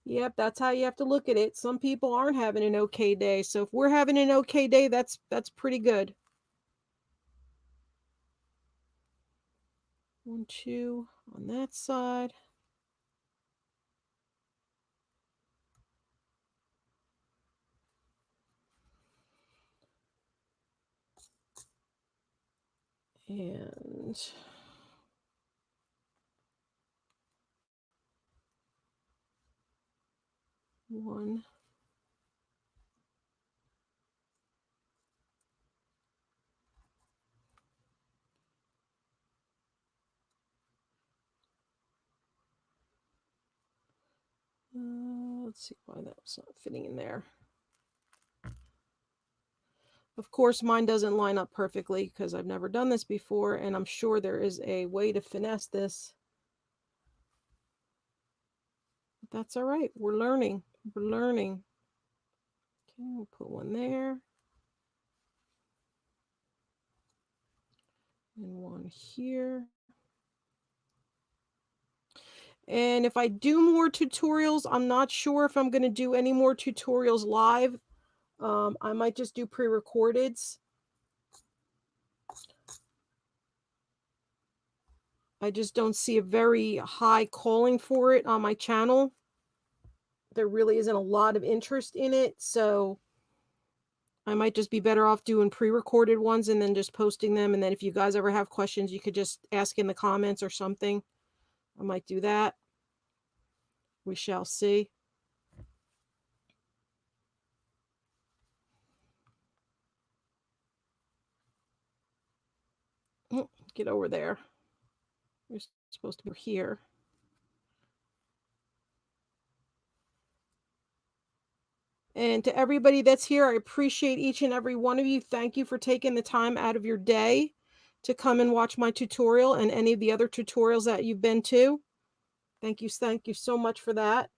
Yep, that's how you have to look at it. Some people aren't having an okay day. So if we're having an okay day, that's pretty good. 1, 2 on that side. And one. Let's see why that was not fitting in there. Of course, mine doesn't line up perfectly because I've never done this before, and I'm sure there is a way to finesse this. But that's all right. We're learning. We're learning. Okay, we'll put one there. And one here. And if I do more tutorials, I'm not sure if I'm going to do any more tutorials live. I might just do pre-recordeds. I just don't see a very high calling for it on my channel. There really isn't a lot of interest in it, so I might just be better off doing pre-recorded ones and then just posting them, and then if you guys ever have questions, you could just ask in the comments or something. I might do that. We shall see. Get over there. You're supposed to be here. And to everybody that's here, I appreciate each and every one of you. Thank you for taking the time out of your day to come and watch my tutorial and any of the other tutorials that you've been to. Thank you so much for that.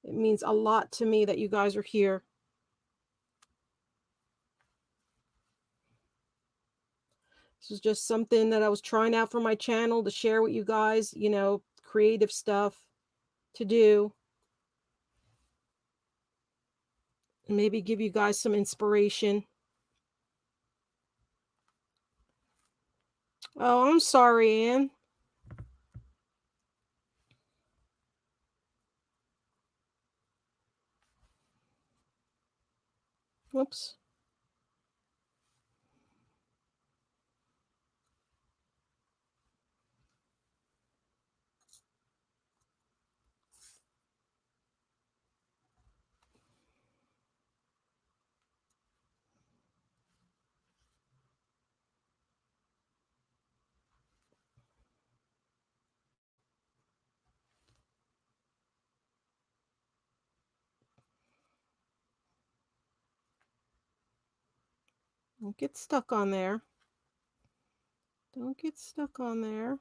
It means a lot to me that you guys are here. This is just something that I was trying out for my channel to share with you guys, you know, creative stuff to do. And maybe give you guys some inspiration. Oh, I'm sorry, Anne. Whoops. Don't get stuck on there. Don't get stuck on there.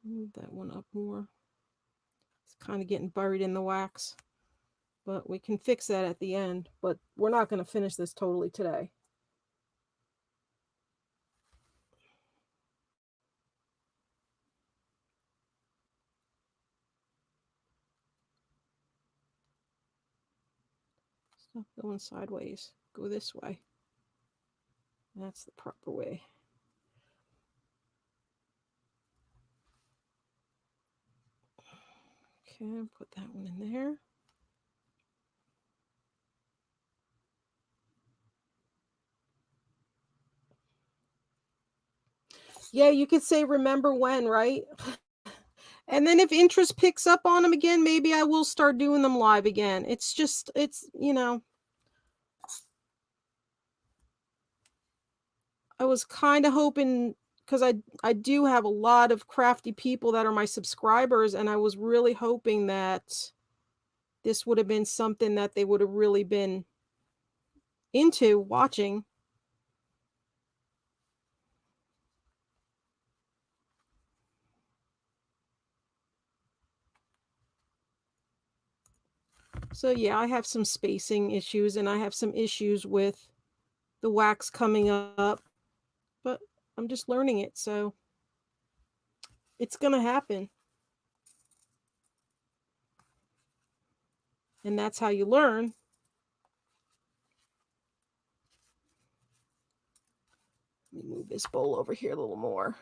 Move that one up more. It's kind of getting buried in the wax, but we can fix that at the end. But we're not going to finish this totally today. Stop going sideways. Go this way. That's the proper way. Okay, put that one in there. Yeah, you could say remember when, right? And then if interest picks up on them again, maybe I will start doing them live again. It's just, you know, I was kind of hoping, because I do have a lot of crafty people that are my subscribers, and I was really hoping that this would have been something that they would have really been into watching. So yeah, I have some spacing issues, and I have some issues with the wax coming up, but I'm just learning it, so it's gonna happen. And that's how you learn. Let me move this bowl over here a little more.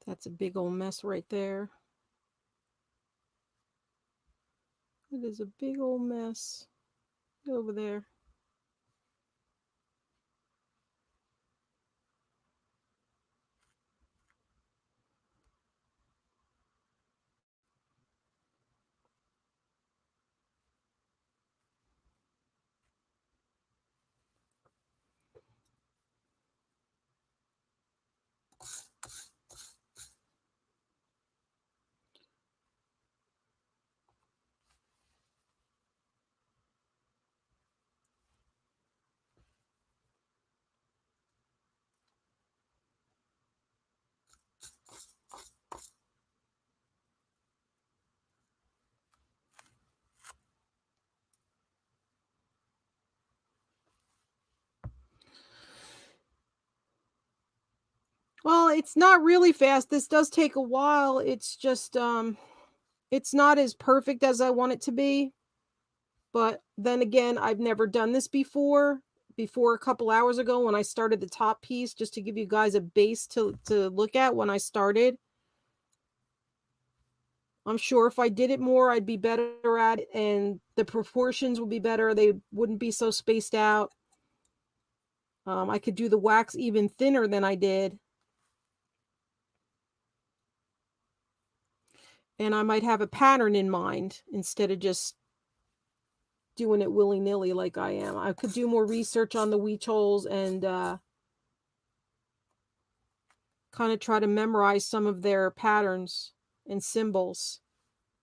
That's a big old mess right there. It is a big old mess. Get over there. Well, it's not really fast. This does take a while. It's just it's not as perfect as I want it to be. But then again, I've never done this before. Before a couple hours ago when I started the top piece, just to give you guys a base to look at when I started. I'm sure if I did it more, I'd be better at it and the proportions would be better. They wouldn't be so spaced out. I could do the wax even thinner than I did. And I might have a pattern in mind instead of just doing it willy-nilly like I am. I could do more research on the Huichols and kind of try to memorize some of their patterns and symbols,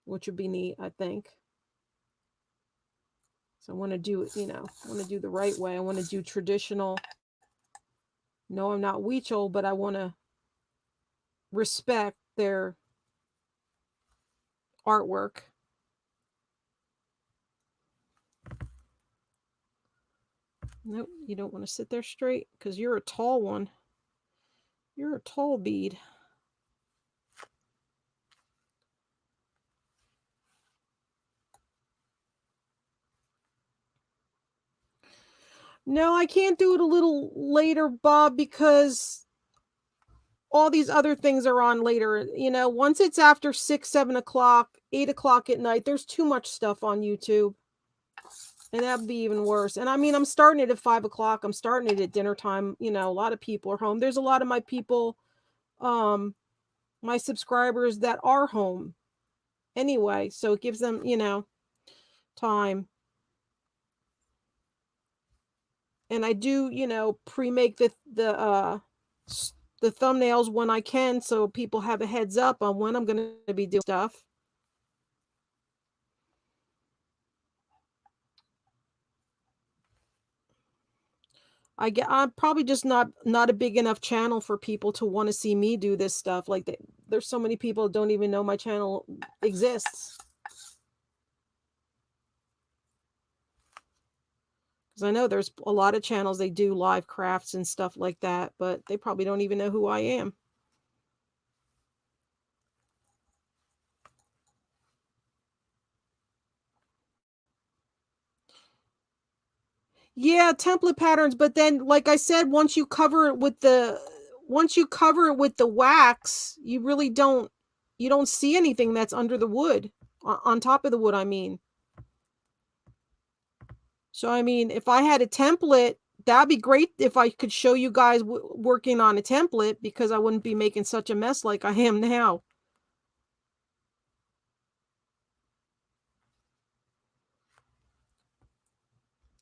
which would be neat, I think. So I want to do it, I want to do the right way. I want to do traditional. No, I'm not Huichol, but I want to respect their artwork. Nope, you don't want to sit there straight because you're a tall one. You're a tall bead. No, I can't do it a little later, Bob, because all these other things are on later. Once it's after 6, 7 o'clock, 8 o'clock at night, there's too much stuff on YouTube. And that'd be even worse. And I mean, I'm starting it at 5 o'clock. I'm starting it at dinner time. A lot of people are home. There's a lot of my people, my subscribers that are home anyway. So it gives them, time. And I do, pre-make the thumbnails when I can so people have a heads up on when I'm going to be doing stuff. I'm probably just not a big enough channel for people to want to see me do this stuff. Like there's so many people that don't even know my channel exists. Because I know there's a lot of channels they do live crafts and stuff like that, but they probably don't even know who I am. Yeah, template patterns, but then like I said, once you cover it with the wax, you don't see anything that's under the wood, on top of the wood, I mean. So I mean, if I had a template, that'd be great if I could show you guys working on a template, because I wouldn't be making such a mess like I am now.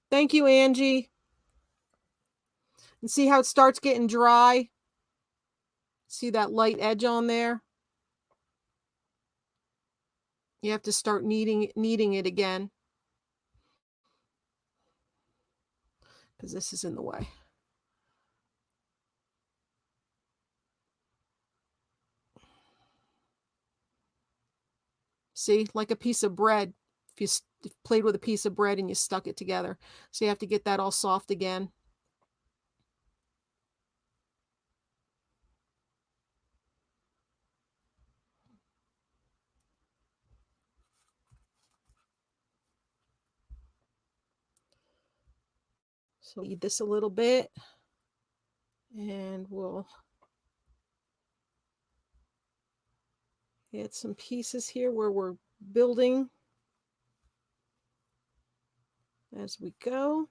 Thank you, Angie. And see how it starts getting dry? See that light edge on there? You have to start kneading it again, because this is in the way. See, like a piece of bread. If you played with a piece of bread and you stuck it together. So you have to get that all soft again. So eat this a little bit, and we'll Add some pieces here where we're building as we go.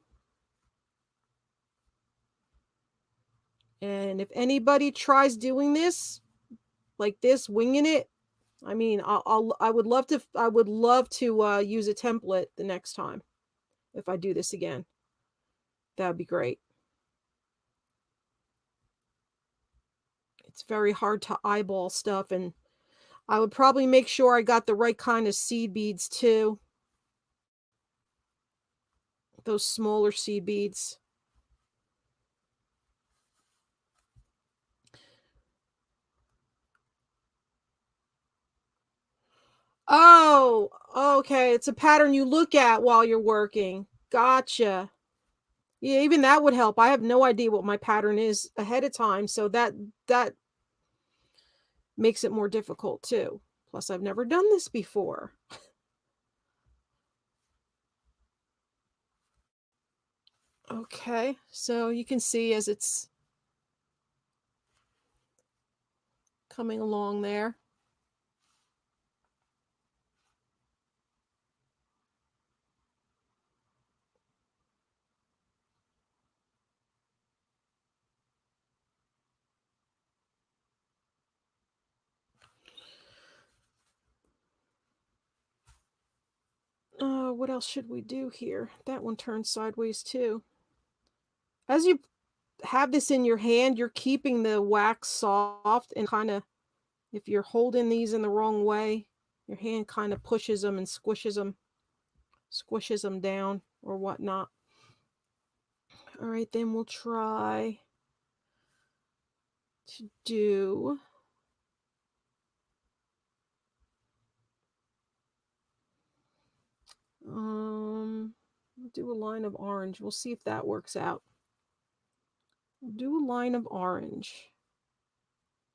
And if anybody tries doing this like this, winging it, I mean, I would love to use a template the next time if I do this again. That'd be great. It's very hard to eyeball stuff, and I would probably make sure I got the right kind of seed beads too. Those smaller seed beads. Oh, okay. It's a pattern you look at while you're working. Gotcha. Yeah, even that would help. I have no idea what my pattern is ahead of time, so that makes it more difficult too. Plus, I've never done this before. Okay, so you can see as it's coming along there. What else should we do here? That one turns sideways too. As you have this in your hand, you're keeping the wax soft, and kind of, if you're holding these in the wrong way, your hand kind of pushes them and squishes them down or whatnot. All right, then we'll try to do do a line of orange. We'll see if that works out. We'll do a line of orange.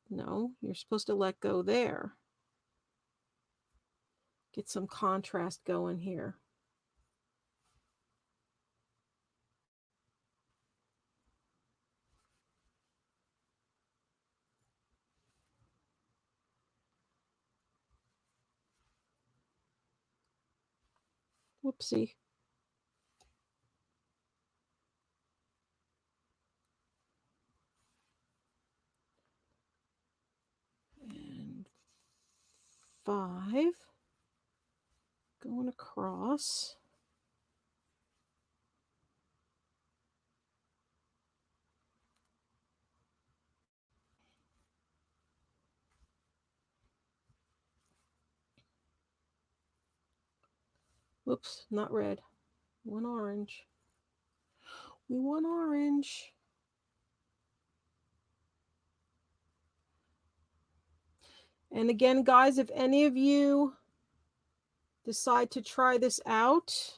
No, you're supposed to let go there. Get some contrast going here. Whoopsie. And 5 going across. Whoops, not red. One orange. We want orange. And again, guys, if any of you decide to try this out,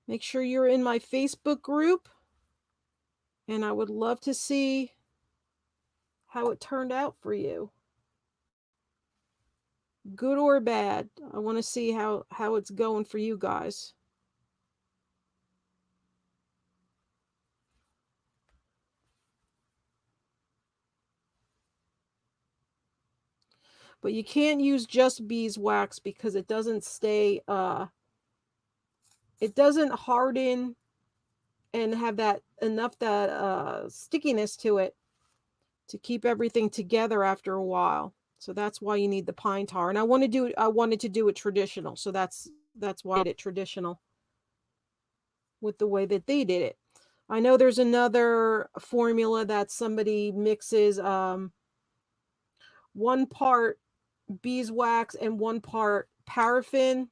make sure you're in my Facebook group. And I would love to see how it turned out for you. Good or bad. I want to see how it's going for you guys. But you can't use just beeswax because it doesn't stay it doesn't harden and have that stickiness to it to keep everything together after a while. So that's why you need the pine tar. And I wanted to do it traditional. So that's why I did it traditional with the way that they did it. I know there's another formula that somebody mixes 1 part beeswax and 1 part paraffin.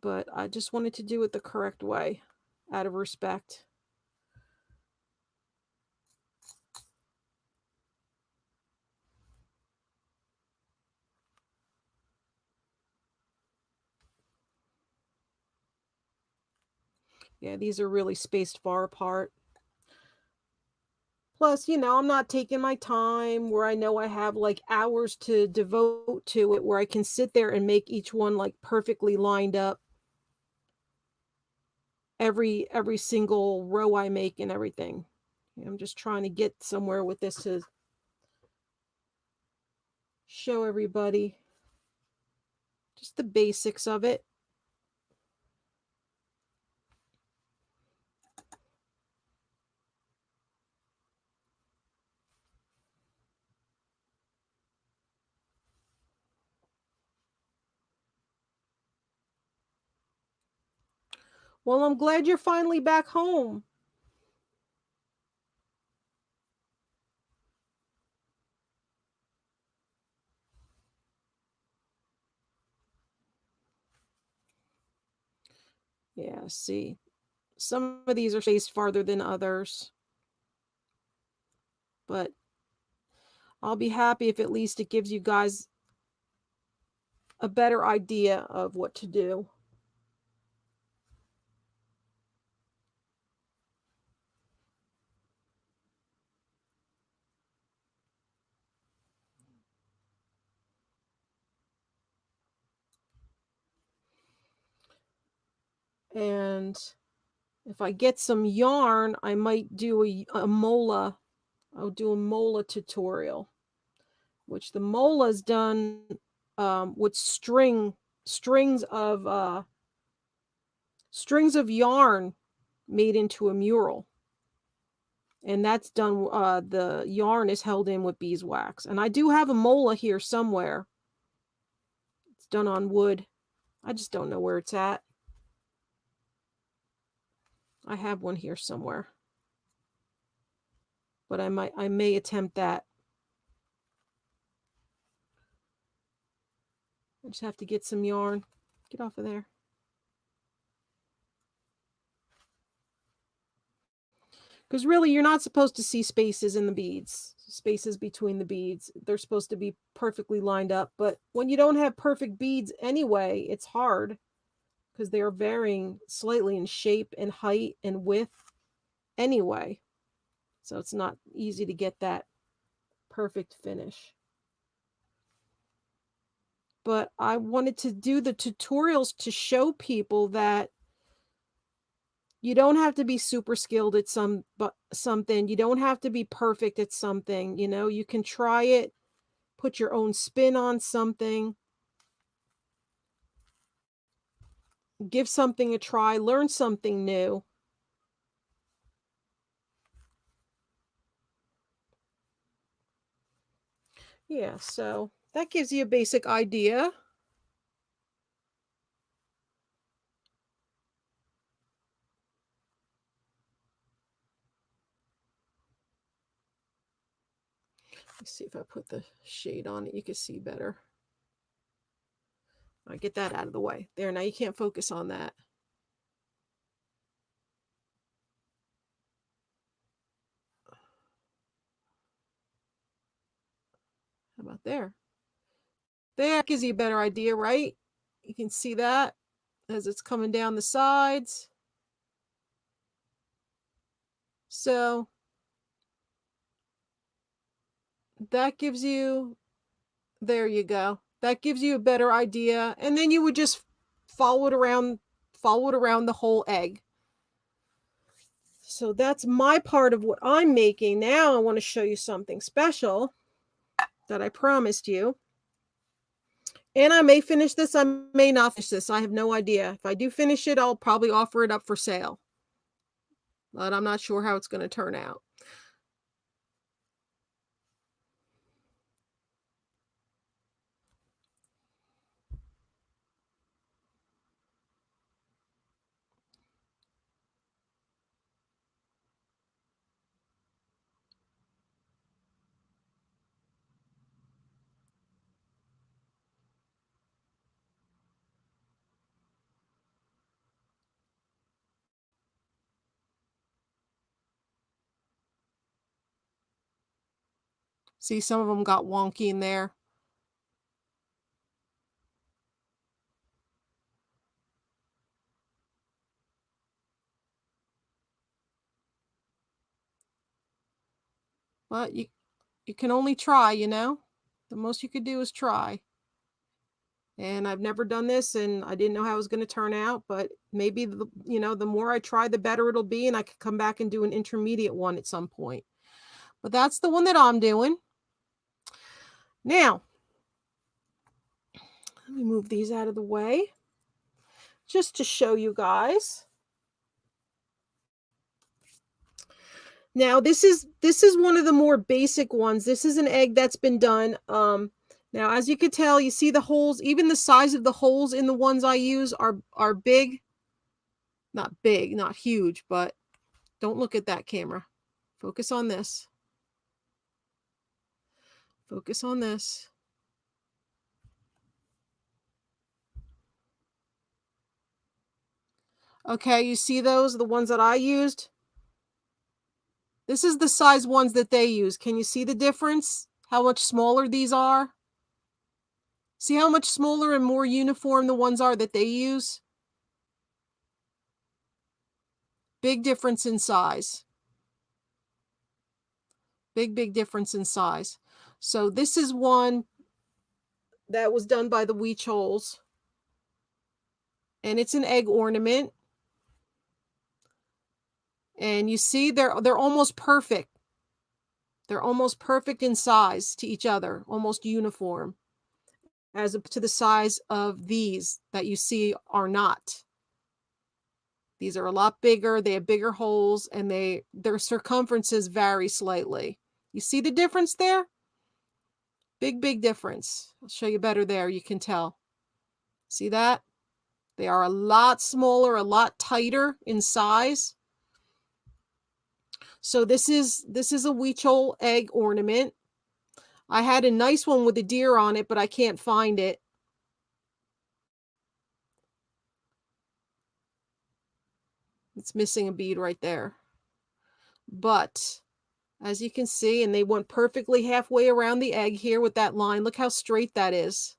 But I just wanted to do it the correct way out of respect. Yeah, these are really spaced far apart. Plus, I'm not taking my time where I know I have like hours to devote to it, where I can sit there and make each one like perfectly lined up. Every single row I make and everything. I'm just trying to get somewhere with this to show everybody just the basics of it. Well, I'm glad you're finally back home. Yeah, see. Some of these are spaced farther than others, but I'll be happy if at least it gives you guys a better idea of what to do. And if I get some yarn, I might do a mola. I'll do a mola tutorial, which the mola is done with strings of yarn made into a mural. And that's done, the yarn is held in with beeswax. And I do have a mola here somewhere. It's done on wood. I just don't know where it's at. I have one here somewhere. But I may attempt that. I just have to get some yarn. Get off of there. Because really, you're not supposed to see spaces in the beads, spaces between the beads. They're supposed to be perfectly lined up. But when you don't have perfect beads anyway, it's hard because they are varying slightly in shape and height and width anyway. So it's not easy to get that perfect finish. But I wanted to do the tutorials to show people that you don't have to be super skilled at something. You don't have to be perfect at something. You know, you can try it, put your own spin on something, give something a try, learn something new. Yeah, so that gives you a basic idea. Let's see if I put the shade on it, you can see better. I get that out of the way. There, now you can't focus on that. How about there? There gives you a better idea, right? You can see that as it's coming down the sides. So that gives you, there you go. That gives you a better idea. And then you would just follow it around the whole egg. So that's my part of what I'm making. Now I want to show you something special that I promised you. And I may finish this, I may not finish this. I have no idea. If I do finish it, I'll probably offer it up for sale. But I'm not sure how it's going to turn out. See, some of them got wonky in there. But you can only try, you know? The most you could do is try. And I've never done this, and I didn't know how it was going to turn out, but maybe the more I try, the better it'll be, and I could come back and do an intermediate one at some point. But that's the one that I'm doing. Now, let me move these out of the way just to show you guys. Now, this is one of the more basic ones. This is an egg that's been done. Now, as you can tell, you see the holes, even the size of the holes in the ones I use are big. Not big, not huge, but don't look at that camera. Focus on this. Focus on this. Okay, you see those, the ones that I used? This is the size ones that they use. Can you see the difference? How much smaller these are? See how much smaller and more uniform the ones are that they use? Big difference in size. Big difference in size. So this is one that was done by the Huichols. And it's an egg ornament. And you see they're almost perfect. They're almost perfect in size to each other, almost uniform, as to the size of these that you see are not. These are a lot bigger, they have bigger holes, and their circumferences vary slightly. You see the difference there? Big difference. I'll show you better there, you can tell. See that? They are a lot smaller, a lot tighter in size. So this is a Huichol egg ornament. I had a nice one with a deer on it, but I can't find it. It's missing a bead right there. But as you can see, and they went perfectly halfway around the egg here with that line. Look how straight that is.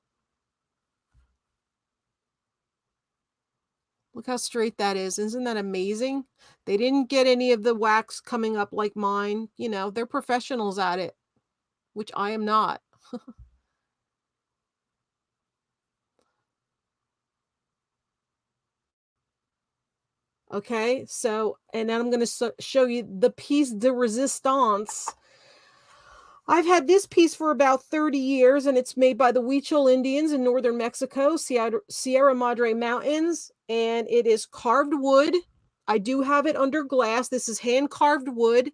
Look how straight that is. Isn't that amazing? They didn't get any of the wax coming up like mine. You know, they're professionals at it, which I am not. Okay, so, and then I'm going to show you the piece de resistance. I've had this piece for about 30 years, and it's made by the Huichol Indians in northern Mexico, Sierra Madre Mountains, and it is carved wood. I do have it under glass. This is hand-carved wood.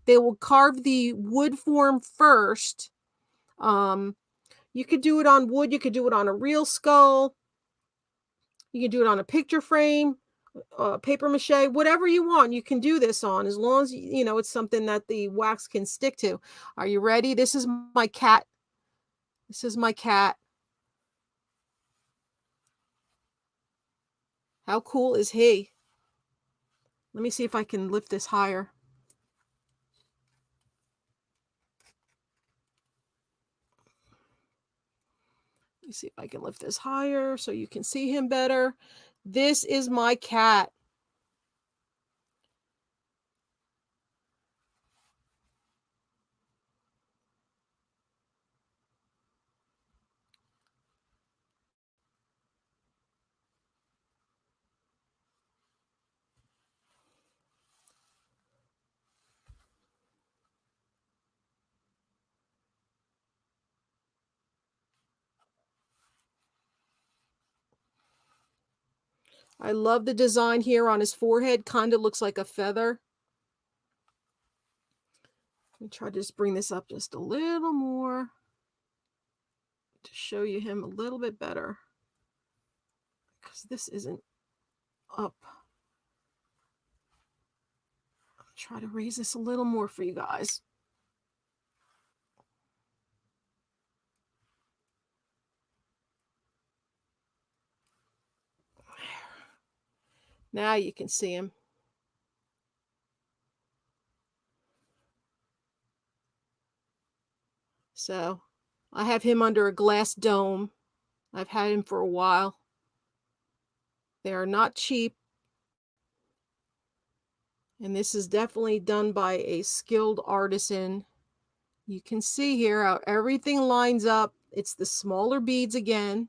They will carve the wood form first. You could do it on wood. You could do it on a real skull. You can do it on a picture frame, paper mache, whatever you want. You can do this on, as long as you know it's something that the wax can stick to. Are you ready? This is my cat. This is my cat. How cool is he? Let me see if I can lift this higher. Let me see if I can lift this higher so you can see him better. This is my cat. I love the design here on his forehead. Kind of looks like a feather. Let me try to just bring this up just a little more to show you him a little bit better, because this isn't up. I'll try to raise this a little more for you guys. Now you can see him. So I have him under a glass dome. I've had him for a while. They are not cheap. And this is definitely done by a skilled artisan. You can see here how everything lines up. It's the smaller beads again.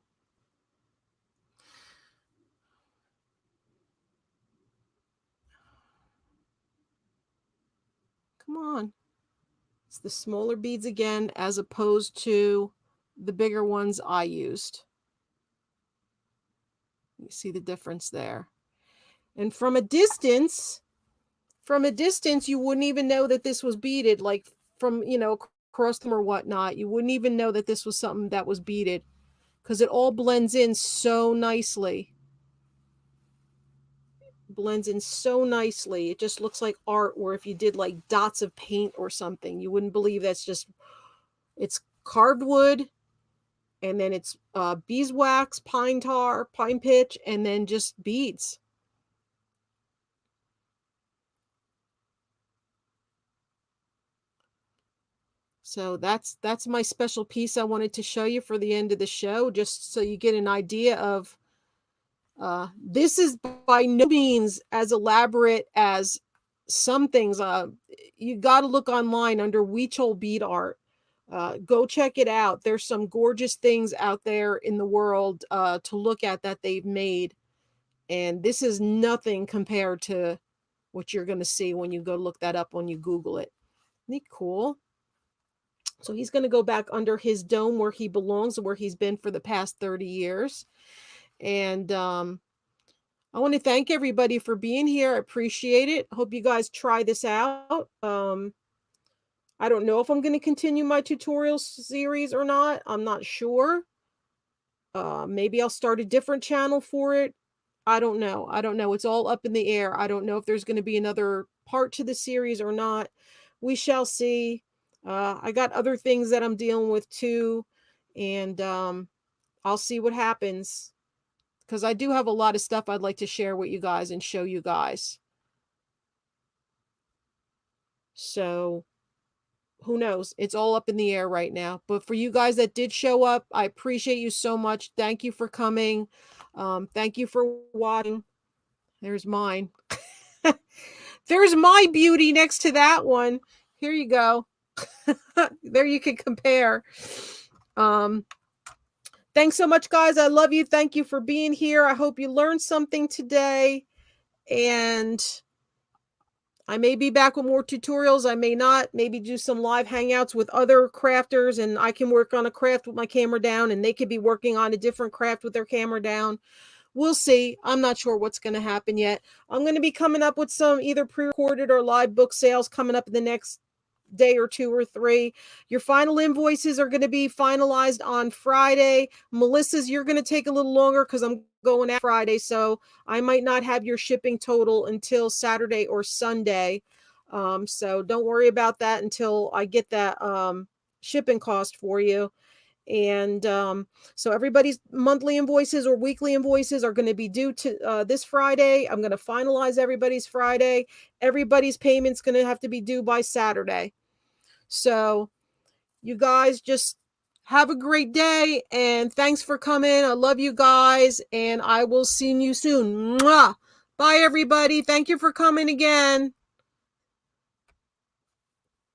It's the smaller beads again, as opposed to the bigger ones I used. You see the difference there. And from a distance, you wouldn't even know that this was beaded, like from, across them or whatnot. You wouldn't even know that this was something that was beaded because it all blends in so nicely. Blends in so nicely. It just looks like art, or if you did like dots of paint or something, you wouldn't believe it's carved wood, and then it's beeswax, pine tar, pine pitch, and then just beads. So that's my special piece I wanted to show you for the end of the show, just so you get an idea of this is by no means as elaborate as some things. You got to look online under Huichol bead art. Go check it out. There's some gorgeous things out there in the world to look at that they've made. And this is nothing compared to what you're going to see when you go look that up when you Google it. Isn't it cool? So he's going to go back under his dome where he belongs, where he's been for the past 30 years. And I want to thank everybody for being here. I appreciate it. Hope you guys try this out. I don't know if I'm going to continue my tutorial series or not. I'm not sure. Maybe I'll start a different channel for it. I don't know. It's all up in the air. I don't know if there's going to be another part to the series or not. We shall see. I got other things that I'm dealing with too. And I'll see what happens. Because I do have a lot of stuff I'd like to share with you guys and show you guys. So who knows? It's all up in the air right now. But for you guys that did show up, I appreciate you so much. Thank you for coming. Thank you for watching. There's mine. There's my beauty next to that one. Here you go. There you can compare. Thanks so much, guys. I love you. Thank you for being here. I hope you learned something today. And I may be back with more tutorials. I may not. Maybe do some live hangouts with other crafters, and I can work on a craft with my camera down, and they could be working on a different craft with their camera down. We'll see. I'm not sure what's going to happen yet. I'm going to be coming up with some either pre-recorded or live book sales coming up in the next day or 2 or 3. Your final invoices are going to be finalized on Friday. Melissa's, you're going to take a little longer because I'm going out Friday, so I might not have your shipping total until Saturday or Sunday. So don't worry about that until I get that shipping cost for you. And so everybody's monthly invoices or weekly invoices are going to be due to this Friday. I'm going to finalize everybody's Friday. Everybody's payment's going to have to be due by Saturday. So you guys just have a great day, and thanks for coming. I love you guys, and I will see you soon. Mwah! Bye, everybody. Thank you for coming again.